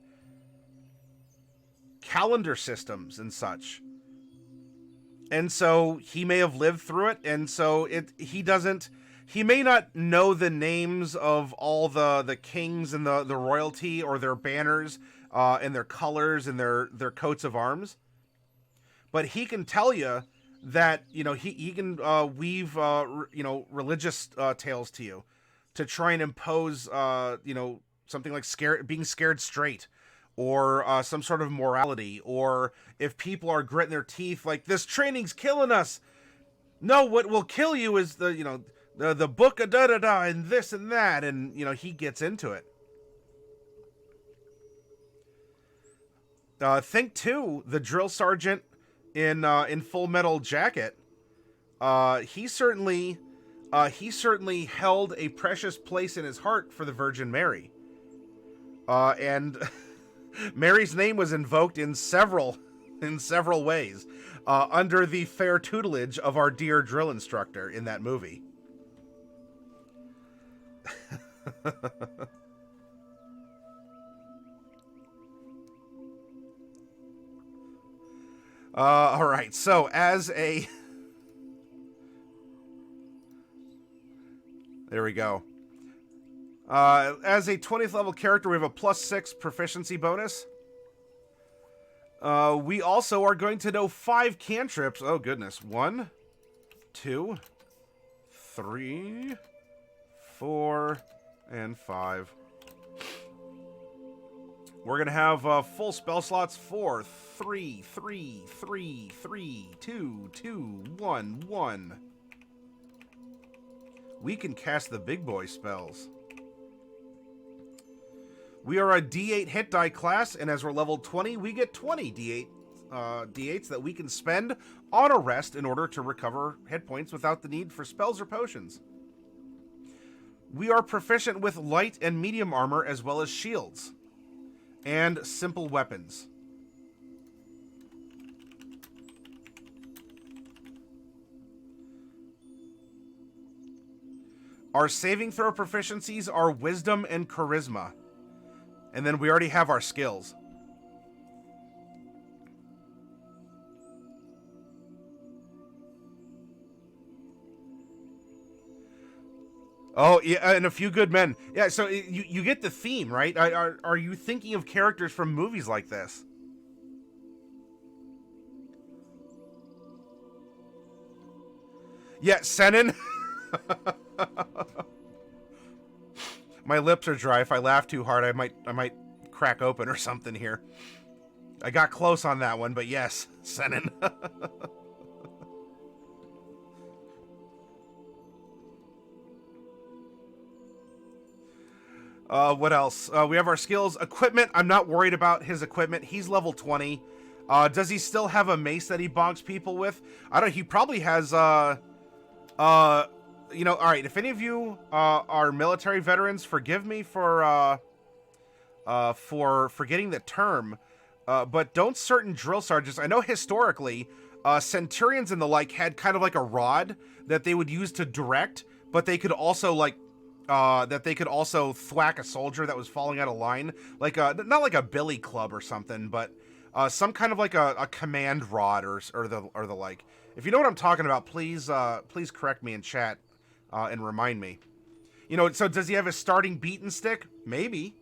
Calendar systems and such. And so he may have lived through it, and so he may not know the names of all the kings and the royalty or their banners and their colors and their coats of arms. But he can tell you that, he can weave, religious tales to you to try and impose, something like being scared straight or some sort of morality. Or if people are gritting their teeth like, this training's killing us. No, what will kill you is the book of da-da-da and this and that. And, he gets into it. Think, too, the drill sergeant in Full Metal Jacket, he certainly held a precious place in his heart for the Virgin Mary, and Mary's name was invoked in several ways under the fair tutelage of our dear drill instructor in that movie. All right, so there we go. As a 20th level character, we have a +6 proficiency bonus. We also are going to know 5 cantrips. Oh, goodness. 1, 2, 3, 4, and 5. We're going to have full spell slots 4, 3, 3, 3, 3, 2, 2, 1, 1. We can cast the big boy spells. We are a D8 hit die class, and as we're level 20, we get 20 D8s that we can spend on a rest in order to recover hit points without the need for spells or potions. We are proficient with light and medium armor as well as shields. And simple weapons. Our saving throw proficiencies are wisdom and charisma. And then we already have our skills. Oh, yeah, and a few good men. Yeah, so you get the theme, right? Are you thinking of characters from movies like this? Yeah, Senin. My lips are dry. If I laugh too hard, I might crack open or something here. I got close on that one, but yes, Senin. What else? We have our skills. Equipment, I'm not worried about his equipment. He's level 20. Does he still have a mace that he bonks people with? I don't. He probably has, all right, if any of you are military veterans, forgive me for forgetting the term, but don't certain drill sergeants, I know historically, Centurions and the like had kind of like a rod that they would use to direct, but they could also like thwack a soldier that was falling out of line, like not like a billy club or something, but some kind of like a command rod or the like. If you know what I'm talking about, please correct me in chat and remind me. You know, so does he have a starting beaten stick? Maybe.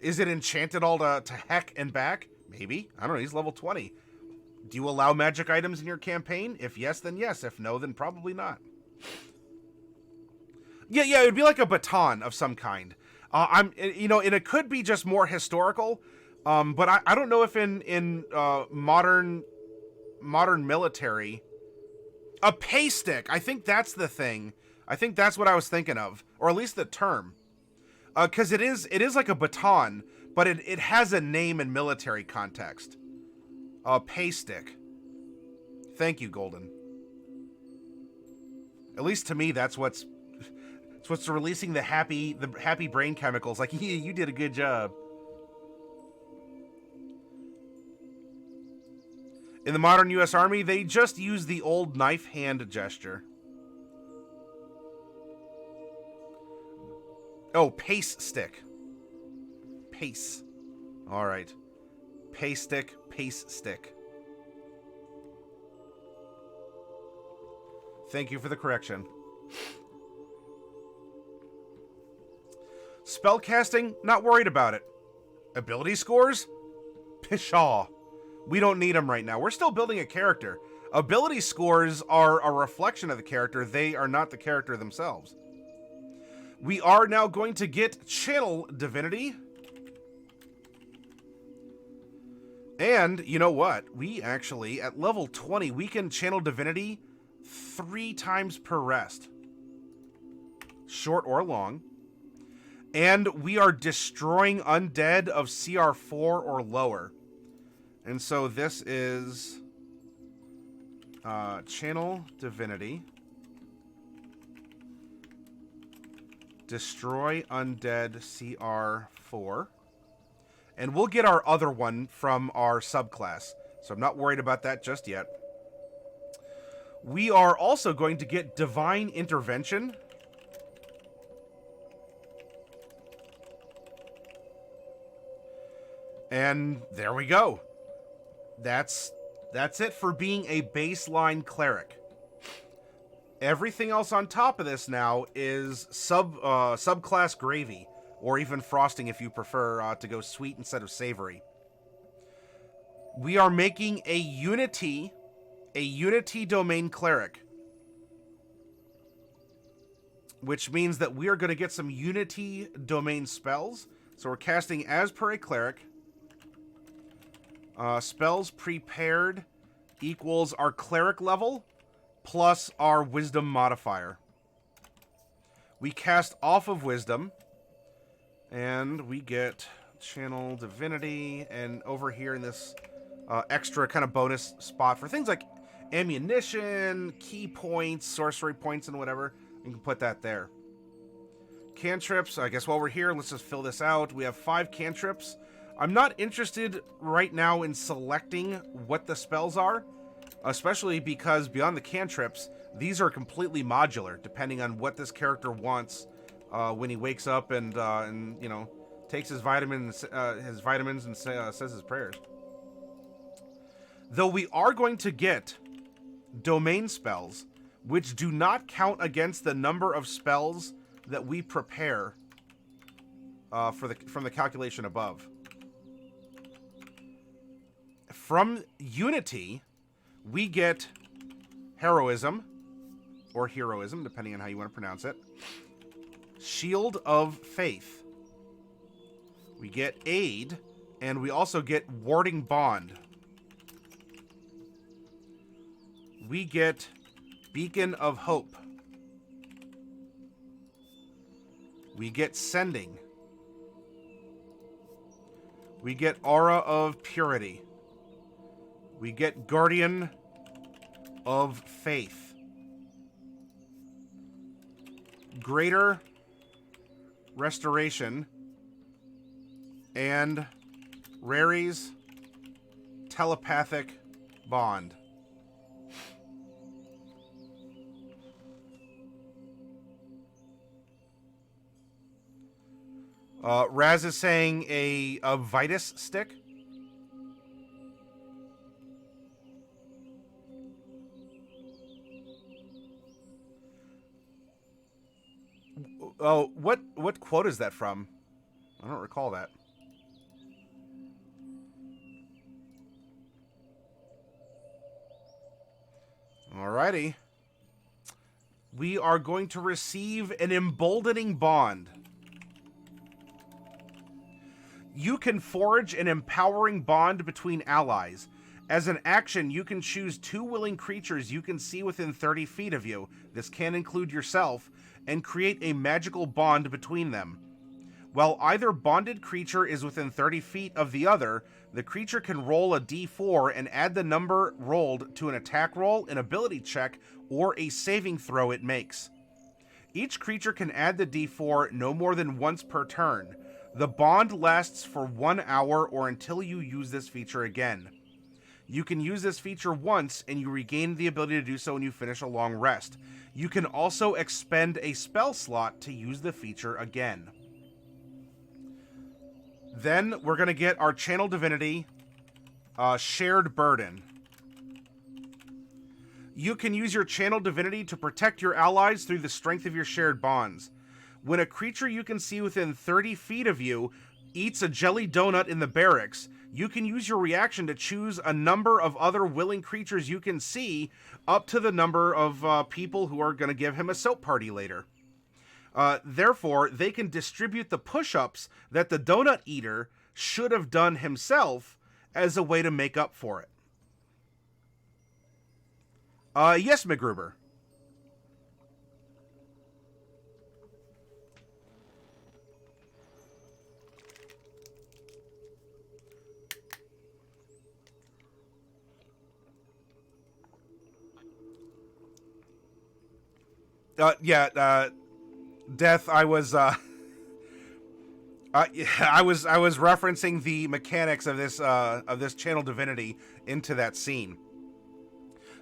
Is it enchanted all to heck and back? Maybe. I don't know. He's level 20. Do you allow magic items in your campaign? If yes, then yes. If no, then probably not. Yeah, it would be like a baton of some kind. And it could be just more historical. But I don't know if in modern military, a pay stick. I think that's the thing. I think that's what I was thinking of, or at least the term. Because it is like a baton, but it has a name in military context. Pay stick. Thank you, Golden. At least to me, that's what's releasing the happy brain chemicals. Like, yeah, you did a good job. In the modern U.S. Army, they just use the old knife hand gesture. Oh, pace stick. Pace. All right. Pace stick, pace stick. Thank you for the correction. Spellcasting, not worried about it. Ability scores? Pshaw. We don't need them right now. We're still building a character. Ability scores are a reflection of the character. They are not the character themselves. We are now going to get Channel Divinity. And you know what? We actually, at level 20, we can Channel Divinity 3 times per rest. Short or long. And we are destroying undead of CR4 or lower. And so this is Channel Divinity. Destroy undead CR4. And we'll get our other one from our subclass. So I'm not worried about that just yet. We are also going to get Divine Intervention. And there we go. That's it for being a baseline cleric. Everything else on top of this now is subclass gravy, or even frosting if you prefer to go sweet instead of savory. We are making a Unity domain cleric, which means that we are going to get some Unity domain spells. So we're casting as per a cleric. Spells prepared equals our cleric level plus our wisdom modifier. We cast off of wisdom, and we get Channel Divinity, and over here in this extra kind of bonus spot for things like ammunition, key points, sorcery points, and whatever, you can put that there. Cantrips, I guess while we're here, let's just fill this out. We have 5 cantrips. I'm not interested right now in selecting what the spells are, especially because beyond the cantrips, these are completely modular, depending on what this character wants when he wakes up and you know, takes his vitamins and says his prayers. Though we are going to get domain spells, which do not count against the number of spells that we prepare from the calculation above. From Unity, we get Heroism, or Heroism, depending on how you want to pronounce it. Shield of Faith. We get Aid, and we also get Warding Bond. We get Beacon of Hope. We get Sending. We get Aura of Purity. We get Guardian of Faith. Greater Restoration. And Rary's Telepathic Bond. Raz is saying a Vitus stick. Oh, what quote is that from? I don't recall that. Alrighty. We are going to receive an emboldening bond. You can forge an empowering bond between allies. As an action, you can choose 2 willing creatures you can see within 30 feet of you, this can include yourself, and create a magical bond between them. While either bonded creature is within 30 feet of the other, the creature can roll a d4 and add the number rolled to an attack roll, an ability check, or a saving throw it makes. Each creature can add the d4 no more than once per turn. The bond lasts for 1 hour or until you use this feature again. You can use this feature once and you regain the ability to do so when you finish a long rest. You can also expend a spell slot to use the feature again. Then we're going to get our Channel Divinity, Shared Burden. You can use your Channel Divinity to protect your allies through the strength of your shared bonds. When a creature you can see within 30 feet of you eats a jelly donut in the barracks, you can use your reaction to choose a number of other willing creatures you can see up to the number of people who are going to give him a soap party later. Therefore, they can distribute the push-ups that the donut eater should have done himself as a way to make up for it. Yes, McGruber. Death, I was referencing the mechanics of this Channel Divinity into that scene.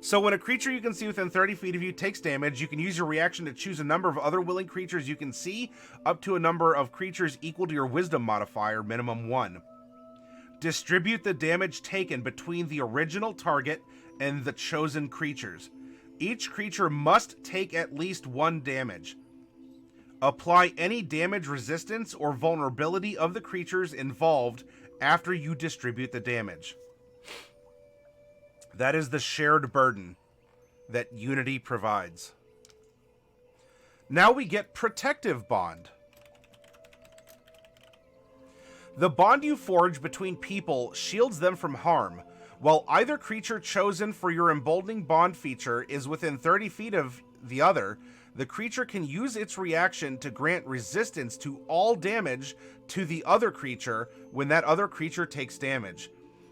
So when a creature you can see within 30 feet of you takes damage, you can use your reaction to choose a number of other willing creatures you can see, up to a number of creatures equal to your wisdom modifier, minimum 1. Distribute the damage taken between the original target and the chosen creatures. Each creature must take at least 1 damage. Apply any damage resistance or vulnerability of the creatures involved after you distribute the damage. That is the shared burden that Unity provides. Now we get Protective Bond. The bond you forge between people shields them from harm. While either creature chosen for your emboldening bond feature is within 30 feet of the other, the creature can use its reaction to grant resistance to all damage to the other creature when that other creature takes damage.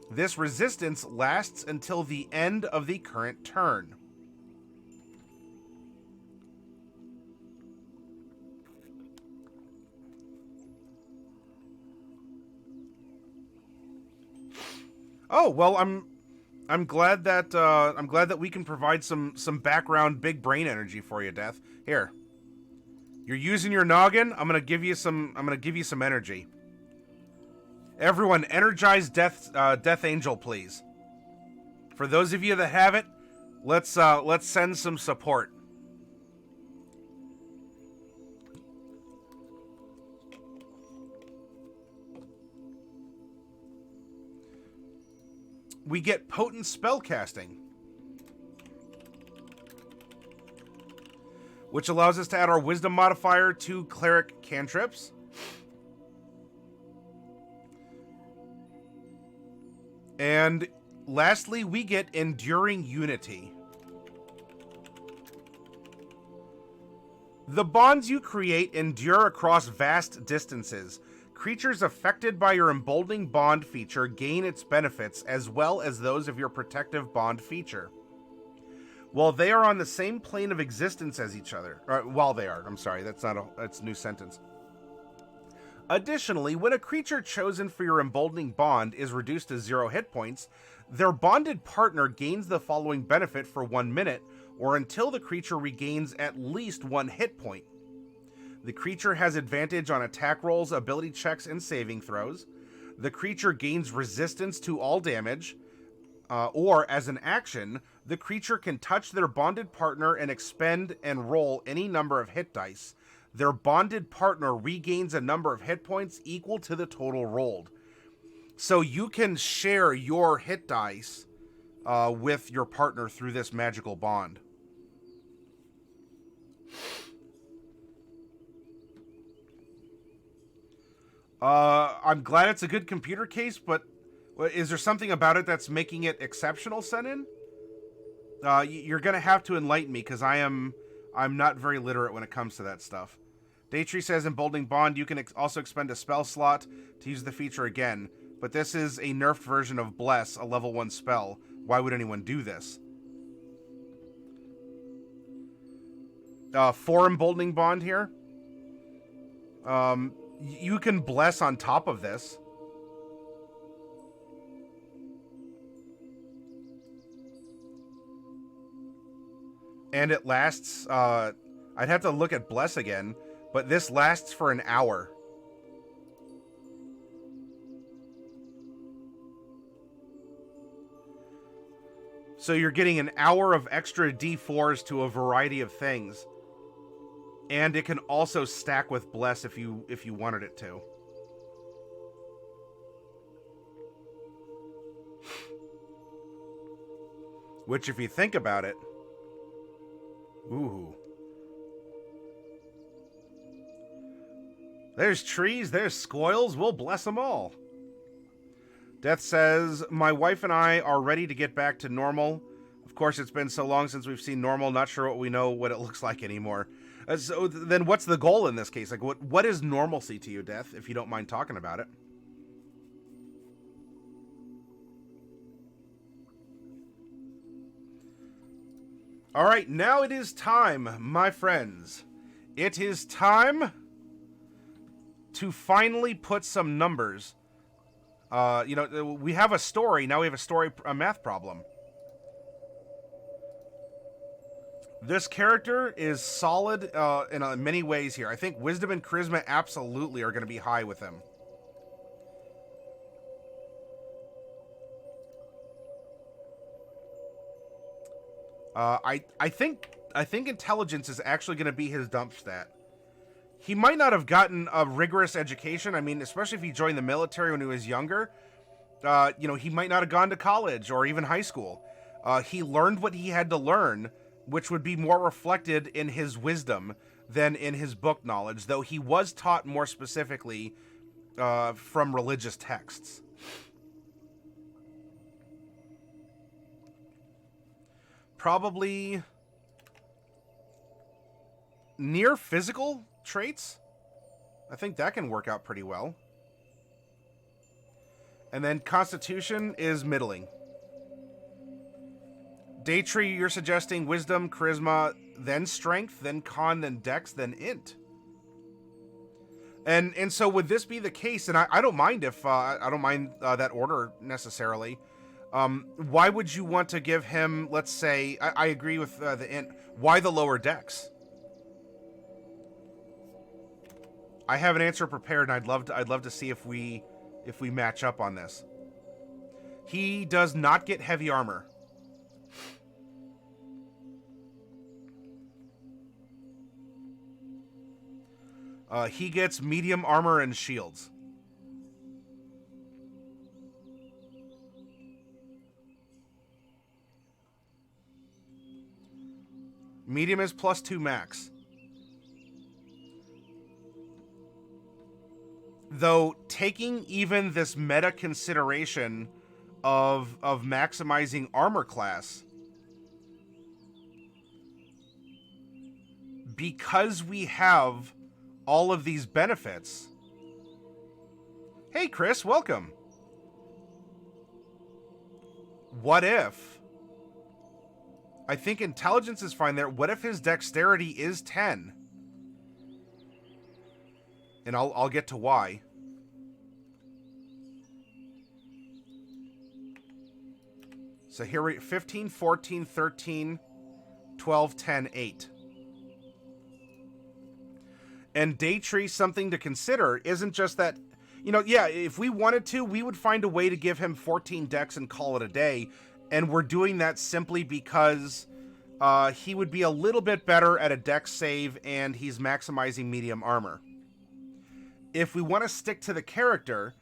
This resistance lasts until the end of the current turn. Oh, well, I'm glad that we can provide some background big brain energy for you, Death. Here. You're using your noggin. I'm going to give you some energy. Everyone, energize Death Angel, please. For those of you that have it, let's send some support. We get potent spellcasting, which allows us to add our wisdom modifier to cleric cantrips. And lastly, we get Enduring Unity. The bonds you create endure across vast distances. Creatures affected by your emboldening bond feature gain its benefits as well as those of your protective bond feature. While they are on the same plane of existence as each other. That's a new sentence. Additionally, when a creature chosen for your emboldening bond is reduced to 0 hit points, their bonded partner gains the following benefit for 1 minute, or until the creature regains at least 1 hit point. The creature has advantage on attack rolls, ability checks, and saving throws. The creature gains resistance to all damage. Or, as an action, the creature can touch their bonded partner and expend and roll any number of hit dice. Their bonded partner regains a number of hit points equal to the total rolled. So you can share your hit dice with your partner through this magical bond. I'm glad it's a good computer case, but is there something about it that's making it exceptional, Senin? You're going to have to enlighten me, because I'm not very literate when it comes to that stuff. Daytree says, in Bolding Bond, you can also expend a spell slot to use the feature again, but this is a nerfed version of Bless, a level 1 spell. Why would anyone do this? 4 Emboldening Bond here. You can Bless on top of this. And it lasts, I'd have to look at Bless again, but this lasts for an hour. So you're getting an hour of extra D4s to a variety of things. And it can also stack with Bless if you wanted it to. Which, if you think about it... Ooh. There's trees, there's squirrels, we'll bless them all. Death says, my wife and I are ready to get back to normal. Of course, it's been so long since we've seen normal, not sure what we know what it looks like anymore. So then what's the goal in this case? Like, what is normalcy to you, Death, if you don't mind talking about it? All right, now it is time, my friends. It is time to finally put some numbers. We have a story. Now we have a math problem. This character is solid in many ways here. I think Wisdom and Charisma absolutely are going to be high with him. I think Intelligence is actually going to be his dump stat. He might not have gotten a rigorous education. I mean, especially if he joined the military when he was younger. He might not have gone to college or even high school. He learned what he had to learn, which would be more reflected in his wisdom than in his book knowledge, though he was taught more specifically from religious texts. Probably near physical traits. I think that can work out pretty well. And then Constitution is middling. Daytree, you're suggesting Wisdom, Charisma, then Strength, then Con, then Dex, then Int. And so would this be the case? And I don't mind if I don't mind that order necessarily. Why would you want to give him? Let's say I agree with the Int. Why the lower Dex? I have an answer prepared, and I'd love to see if we match up on this. He does not get heavy armor. He gets medium armor and shields. Medium is +2 max. Though, taking even this meta consideration of maximizing armor class, because we have all of these benefits. Hey, Chris, welcome. What if? I think Intelligence is fine there. What if his Dexterity is 10? And I'll get to why. So here we 15, 14, 13, 12, 10, 8. And day tree, something to consider, isn't just that, you know, yeah, if we wanted to, we would find a way to give him 14 dex and call it a day. And we're doing that simply because he would be a little bit better at a dex save and he's maximizing medium armor. If we want to stick to the character,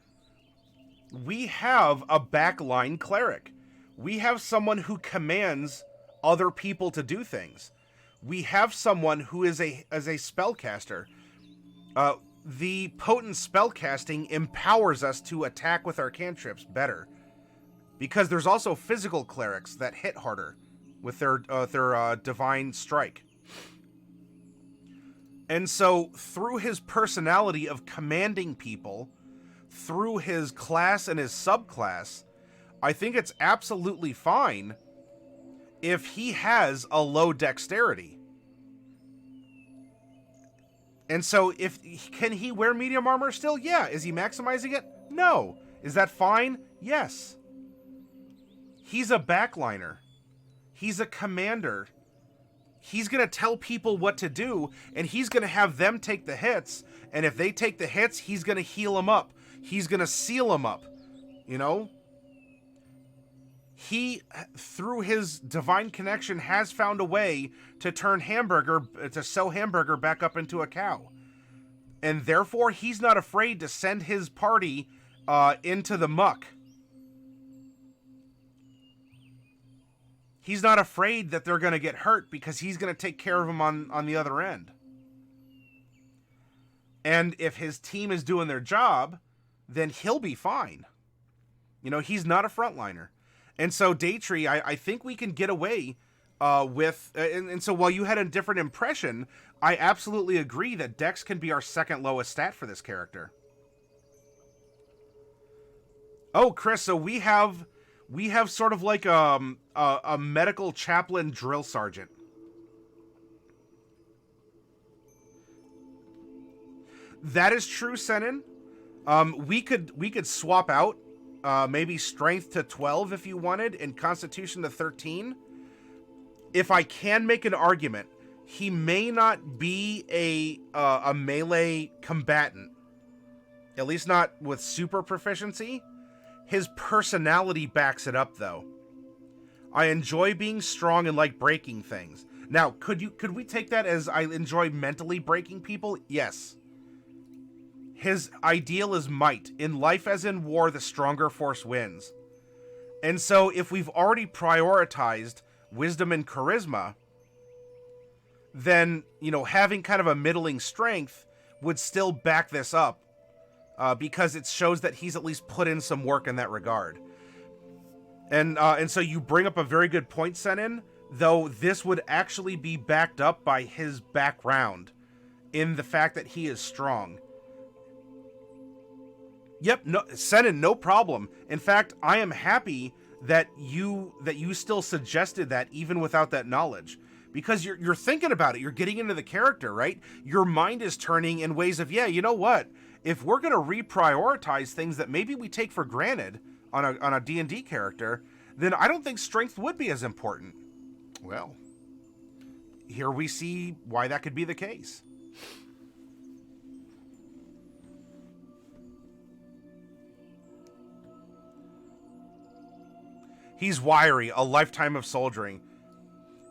we have a backline cleric. We have someone who commands other people to do things. We have someone who is a spellcaster. The potent spellcasting empowers us to attack with our cantrips better, because there's also physical clerics that hit harder with their divine strike. And so through his personality of commanding people, through his class and his subclass, I think it's absolutely fine if he has a low dexterity. And so can he wear medium armor still? Yeah. Is he maximizing it? No. Is that fine? Yes. He's a backliner. He's a commander. He's going to tell people what to do, and he's going to have them take the hits. And if they take the hits, he's going to heal them up. He's going to seal them up. You know? He, through his divine connection, has found a way to sew Hamburger back up into a cow. And therefore, he's not afraid to send his party into the muck. He's not afraid that they're going to get hurt because he's going to take care of them on the other end. And if his team is doing their job, then he'll be fine. You know, he's not a frontliner. And so Daytree, I think we can get away with... And so while you had a different impression, I absolutely agree that Dex can be our second lowest stat for this character. Oh, Chris, so we have sort of like a medical chaplain drill sergeant. That is true, Senin. We could swap out maybe strength to 12 if you wanted, and constitution to 13. If I can make an argument, he may not be a melee combatant, at least not with super proficiency. His personality backs it up, though. I enjoy being strong and like breaking things. Now, could we take that as I enjoy mentally breaking people? Yes. His ideal is might. In life as in war, the stronger force wins. And so if we've already prioritized wisdom and charisma, then, you know, having kind of a middling strength would still back this up, because it shows that he's at least put in some work in that regard. And so you bring up a very good point, Senin, though this would actually be backed up by his background in the fact that he is strong. Yep, no, Senin, no problem. In fact, I am happy that you still suggested that even without that knowledge, because you're thinking about it. You're getting into the character, right? Your mind is turning in ways of, yeah, you know what? If we're going to reprioritize things that maybe we take for granted on a D&D character, then I don't think strength would be as important. Well, here we see why that could be the case. He's wiry, a lifetime of soldiering.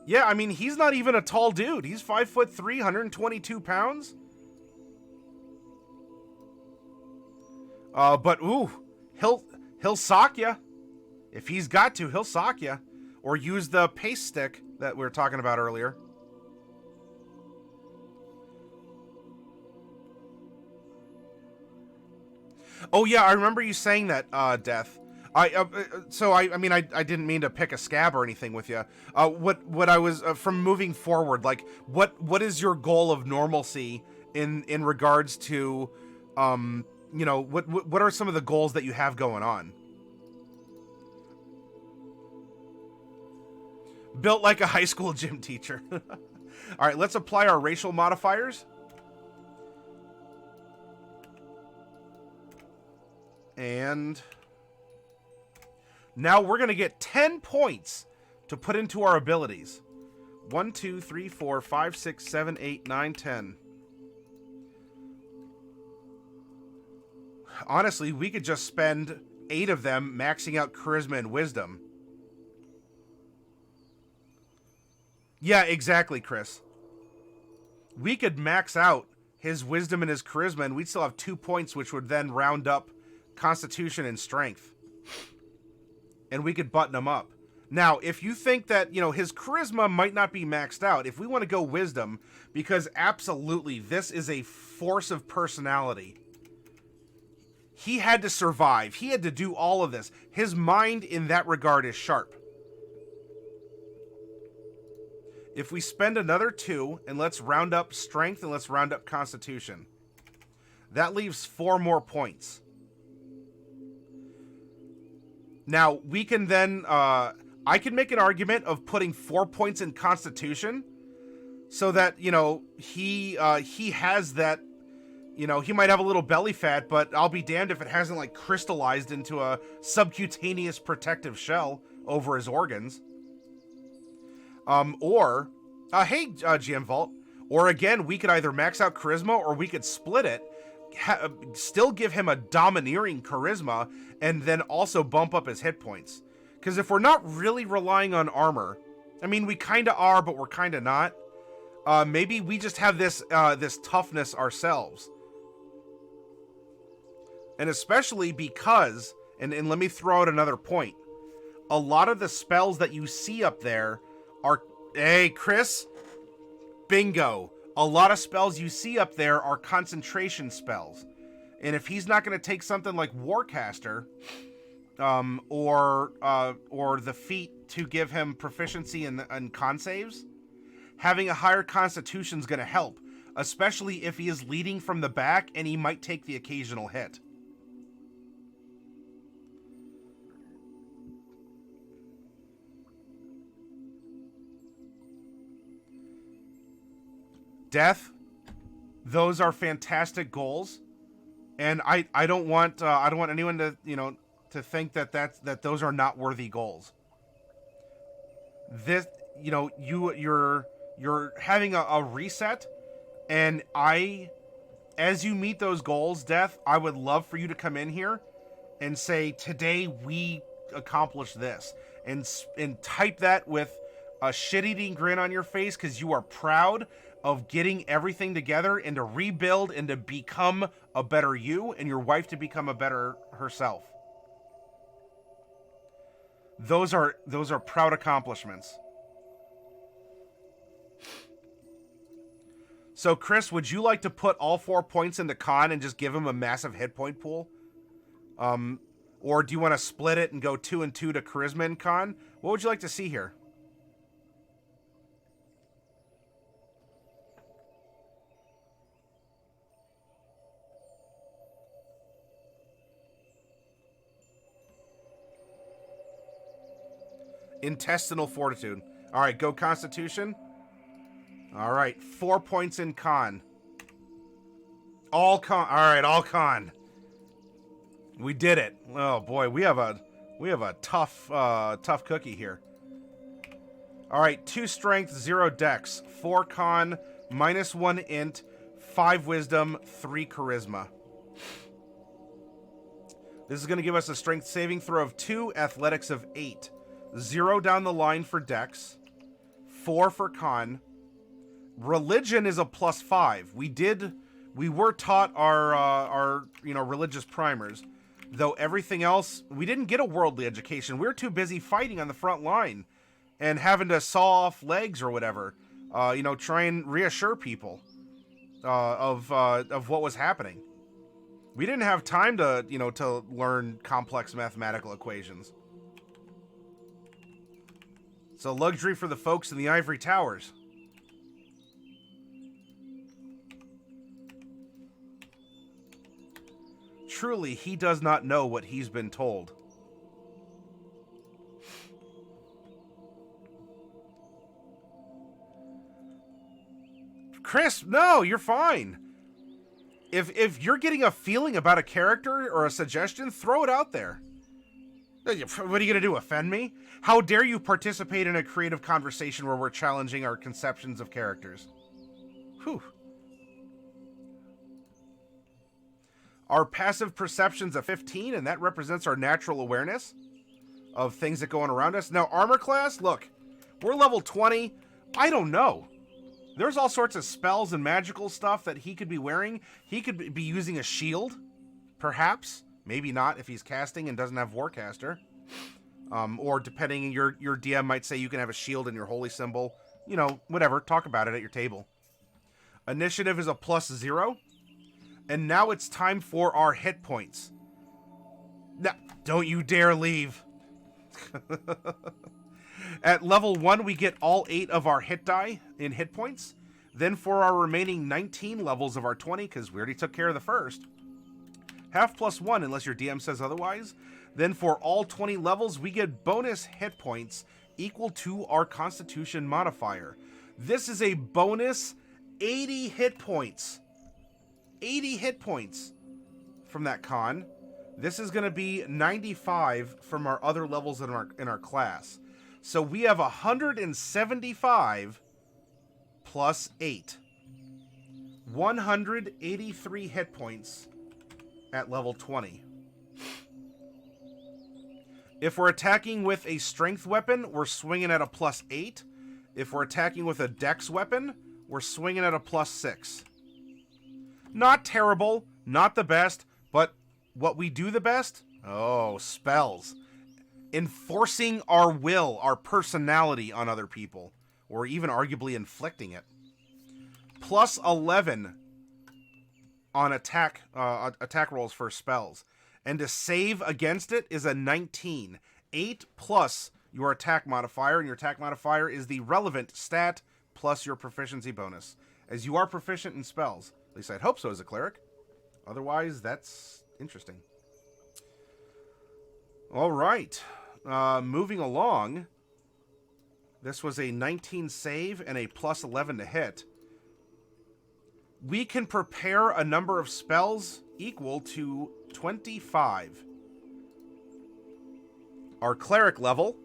Yeah, I mean, he's not even a tall dude. He's 5'3", 122 pounds. But ooh, he'll sock ya. If he's got to, he'll sock ya. Or use the paste stick that we were talking about earlier. Oh yeah, I remember you saying that, Death. I mean, I didn't mean to pick a scab or anything with you. What I was, from moving forward, like, what is your goal of normalcy in regards to, you know, what are some of the goals that you have going on? Built like a high school gym teacher. All right, let's apply our racial modifiers. And now we're going to get 10 points to put into our abilities. 1, 2, 3, 4, 5, 6, 7, 8, 9, 10. honestly, we could just spend 8 of them maxing out charisma and wisdom. Yeah, exactly, Chris. We could max out his wisdom and his charisma, and we'd still have 2 points, which would then round up constitution and strength. And we could button him up. Now, if you think that, his charisma might not be maxed out, if we want to go wisdom, because absolutely, this is a force of personality. He had to survive. He had to do all of this. His mind in that regard is sharp. If we spend another 2, and let's round up strength and let's round up constitution. That leaves 4 more points. Now, we can then, I can make an argument of putting 4 points in constitution so that, he has that, he might have a little belly fat, but I'll be damned if it hasn't, like, crystallized into a subcutaneous protective shell over his organs. Hey, GM Vault. Or again, we could either max out charisma or we could split it, still give him a domineering charisma, and then also bump up his hit points. Because if we're not really relying on armor, I mean, we kind of are, but we're kind of not. Maybe we just have this toughness ourselves. And especially because, and let me throw out another point. A lot of the spells that you see up there are, hey, Chris, bingo. A lot of spells you see up there are concentration spells. And if he's not going to take something like Warcaster, or the feat to give him proficiency in con saves, having a higher constitution is going to help, especially if he is leading from the back and he might take the occasional hit. Death, those are fantastic goals, and I don't want anyone to to think that those are not worthy goals. This you're having a reset, and as you meet those goals, Death, I would love for you to come in here and say, today we accomplished this, and type that with a shit-eating grin on your face because you are proud of getting everything together and to rebuild and to become a better you, and your wife to become a better herself. Those are proud accomplishments. So, Chris, would you like to put all 4 points into con and just give him a massive hit point pool? Or do you want to split it and go 2 and 2 to charisma and con? What would you like to see here? Intestinal fortitude. All right, go constitution. All right, 4 points in con. All con. All right, all con. We did it. Oh boy, we have a tough cookie here. All right, 2 strength, 0 dex, 4 con, -1 int, 5 wisdom, 3 charisma. This is going to give us a strength saving throw of 2, athletics of 8. 0 down the line for dex, 4 for con. Religion is a +5. We were taught our religious primers, though everything else, we didn't get a worldly education. We were too busy fighting on the front line and having to saw off legs or whatever. Try and reassure people of what was happening. We didn't have time to learn complex mathematical equations. It's a luxury for the folks in the ivory towers. Truly, he does not know what he's been told. Chris, no, you're fine. If you're getting a feeling about a character or a suggestion, throw it out there. What are you going to do, offend me? How dare you participate in a creative conversation where we're challenging our conceptions of characters? Whew. Our passive perception's a 15, and that represents our natural awareness of things that go on around us. Now, armor class, look, we're level 20. I don't know. There's all sorts of spells and magical stuff that he could be wearing. He could be using a shield, perhaps. Maybe not if he's casting and doesn't have Warcaster. Or depending, your DM might say you can have a shield in your holy symbol. You know, whatever. Talk about it at your table. Initiative is a +0. And now it's time for our hit points. Now, don't you dare leave. At level 1, we get all 8 of our hit die in hit points. Then for our remaining 19 levels of our 20, because we already took care of the first, half +1 unless your DM says otherwise. Then for all 20 levels, we get bonus hit points equal to our Constitution modifier. This is a bonus 80 hit points. 80 hit points from that con. This is going to be 95 from our other levels in our class. So we have 175 plus 8. 183 hit points at level 20. If we're attacking with a strength weapon, we're swinging at a +8. If we're attacking with a dex weapon, we're swinging at a +6. Not terrible, not the best, but what we do the best? Oh, spells. Enforcing our will, our personality on other people, or even arguably inflicting it. +11 on attack rolls for spells. And to save against it is a 19. 8 plus your attack modifier, and your attack modifier is the relevant stat plus your proficiency bonus, as you are proficient in spells. At least I'd hope so as a cleric. Otherwise, that's interesting. All right. Moving along. This was a 19 save and a +11 to hit. We can prepare a number of spells equal to 25. Our cleric level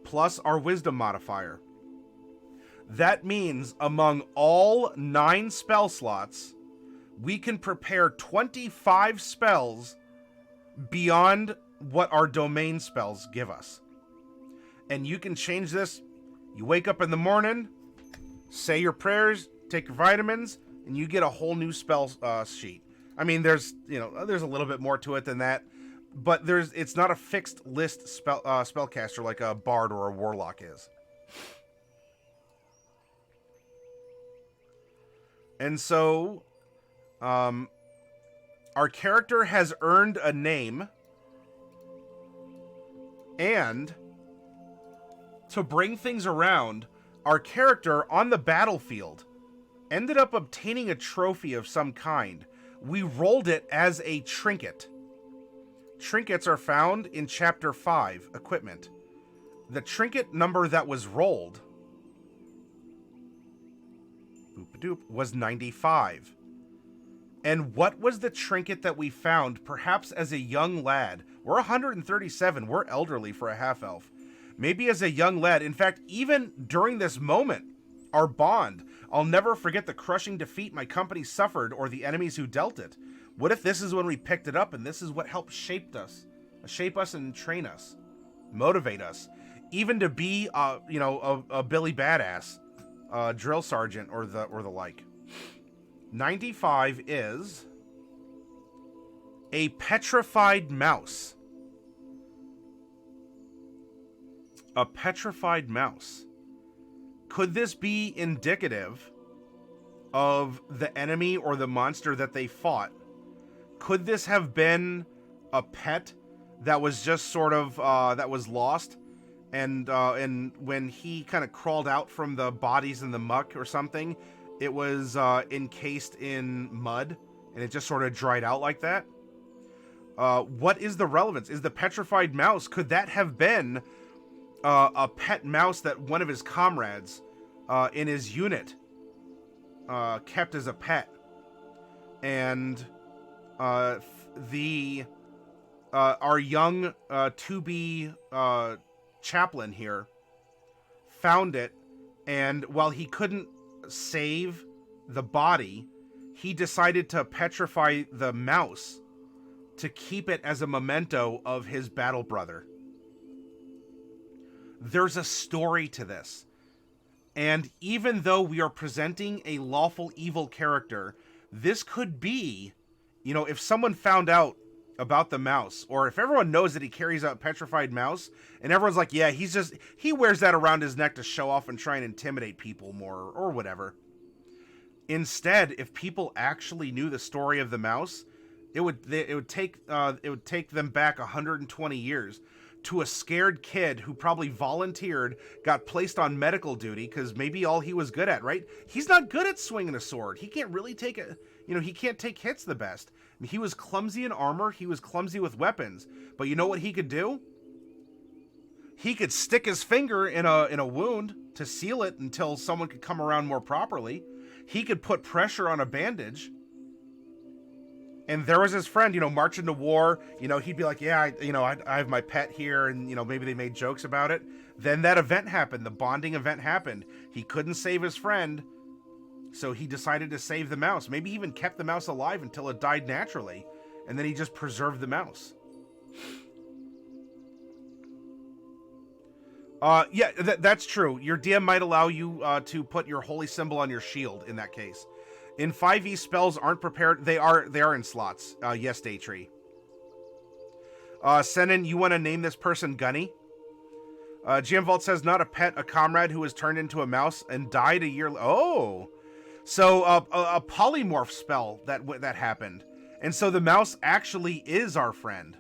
plus our wisdom modifier. That means among all 9 spell slots, we can prepare 25 spells beyond what our domain spells give us. And you can change this. You wake up in the morning, say your prayers, take your vitamins, and you get a whole new spell sheet. I mean, there's a little bit more to it than that, but it's not a fixed list spellcaster like a bard or a warlock is. And so, our character has earned a name, and to bring things around, our character on the battlefield ended up obtaining a trophy of some kind. We rolled it as a trinket. Trinkets are found in Chapter 5, Equipment. The trinket number that was rolled was 95. And what was the trinket that we found, perhaps as a young lad? We're 137. We're elderly for a half-elf. Maybe as a young lad. In fact, even during this moment, our bond. I'll never forget the crushing defeat my company suffered or the enemies who dealt it. What if this is when we picked it up and this is what helped shape us and train us, motivate us, even to be, a Billy Badass, drill sergeant or the like. 95 is a petrified mouse. A petrified mouse. Could this be indicative of the enemy or the monster that they fought? Could this have been a pet that was just sort of that was lost, and when he kind of crawled out from the bodies in the muck or something, it was encased in mud and it just sort of dried out like that? What is the relevance? Is the petrified mouse, could that have been a pet mouse that one of his comrades in his unit kept as a pet? And our young to-be chaplain here found it, and while he couldn't save the body, he decided to petrify the mouse to keep it as a memento of his battle brother. There's a story to this. And even though we are presenting a lawful evil character, this could be, you know, if someone found out about the mouse, or if everyone knows that he carries a petrified mouse, and everyone's like, yeah, he wears that around his neck to show off and try and intimidate people more, or whatever. Instead, if people actually knew the story of the mouse, it would take them back 120 years to a scared kid who probably volunteered, got placed on medical duty because maybe all he was good at, right? He's not good at swinging a sword. He can't really take it. You know, he can't take hits the best. I mean, he was clumsy in armor. He was clumsy with weapons. But you know what he could do? He could stick his finger in a wound to seal it until someone could come around more properly. He could put pressure on a bandage. And there was his friend, you know, marching to war. You know, he'd be like, yeah, I have my pet here. And, you know, maybe they made jokes about it. Then that event happened. The bonding event happened. He couldn't save his friend. So he decided to save the mouse. Maybe he even kept the mouse alive until it died naturally. And then he just preserved the mouse. Yeah, that's true. Your DM might allow you to put your holy symbol on your shield in that case. In 5e, spells aren't prepared. They are in slots. Yes, Daytree. Senin, you want to name this person Gunney? GM Vault says, not a pet, a comrade who was turned into a mouse and died a year. Oh, so a polymorph spell that happened, and so the mouse actually is our friend.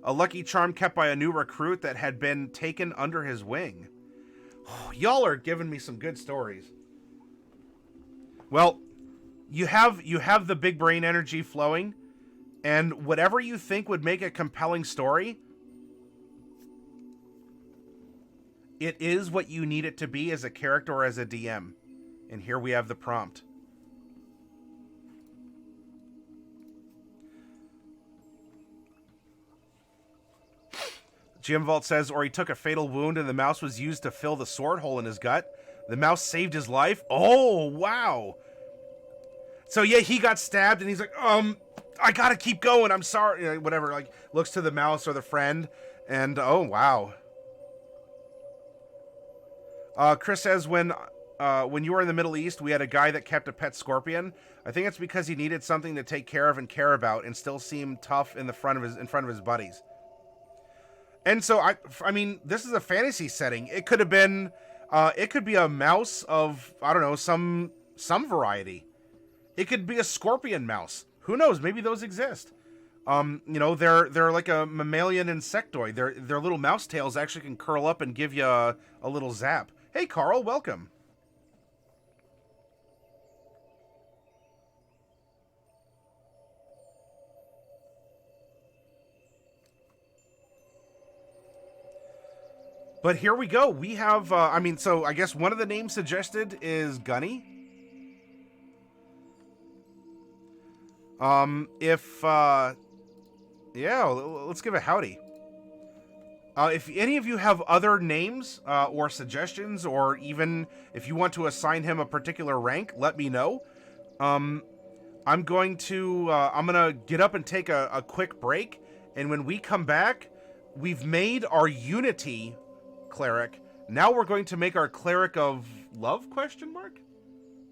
A lucky charm kept by a new recruit that had been taken under his wing. Oh, y'all are giving me some good stories. Well, you have the big brain energy flowing, and whatever you think would make a compelling story, it is what you need it to be as a character or as a DM. And here we have the prompt. GM Vault says, or he took a fatal wound and the mouse was used to fill the sword hole in his gut. The mouse saved his life. Oh, wow. So yeah, he got stabbed and he's like, I gotta keep going. I'm sorry. Whatever. Like, looks to the mouse or the friend. And, oh, wow. Chris says, when you were in the Middle East, we had a guy that kept a pet scorpion. I think it's because he needed something to take care of and care about and still seem tough in front of his buddies. And so, I mean, this is a fantasy setting. It could have been, it could be a mouse of, I don't know, some variety. It could be a scorpion mouse. Who knows? Maybe those exist. You know, they're like a mammalian insectoid. Their little mouse tails actually can curl up and give you a little zap. Hey, Carl, welcome. But here we go. We have, I mean, so I guess one of the names suggested is Gunney. Yeah, let's give a howdy. If any of you have other names or suggestions, or even if you want to assign him a particular rank, let me know. I'm gonna get up and take a quick break, and when we come back, we've made our Unity Cleric. Now we're going to make our Cleric of Love, ?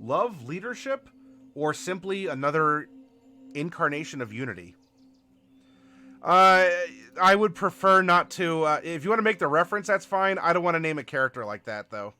Love, leadership, or simply another incarnation of Unity. I would prefer not to. If you want to make the reference, that's fine. I don't want to name a character like that, though.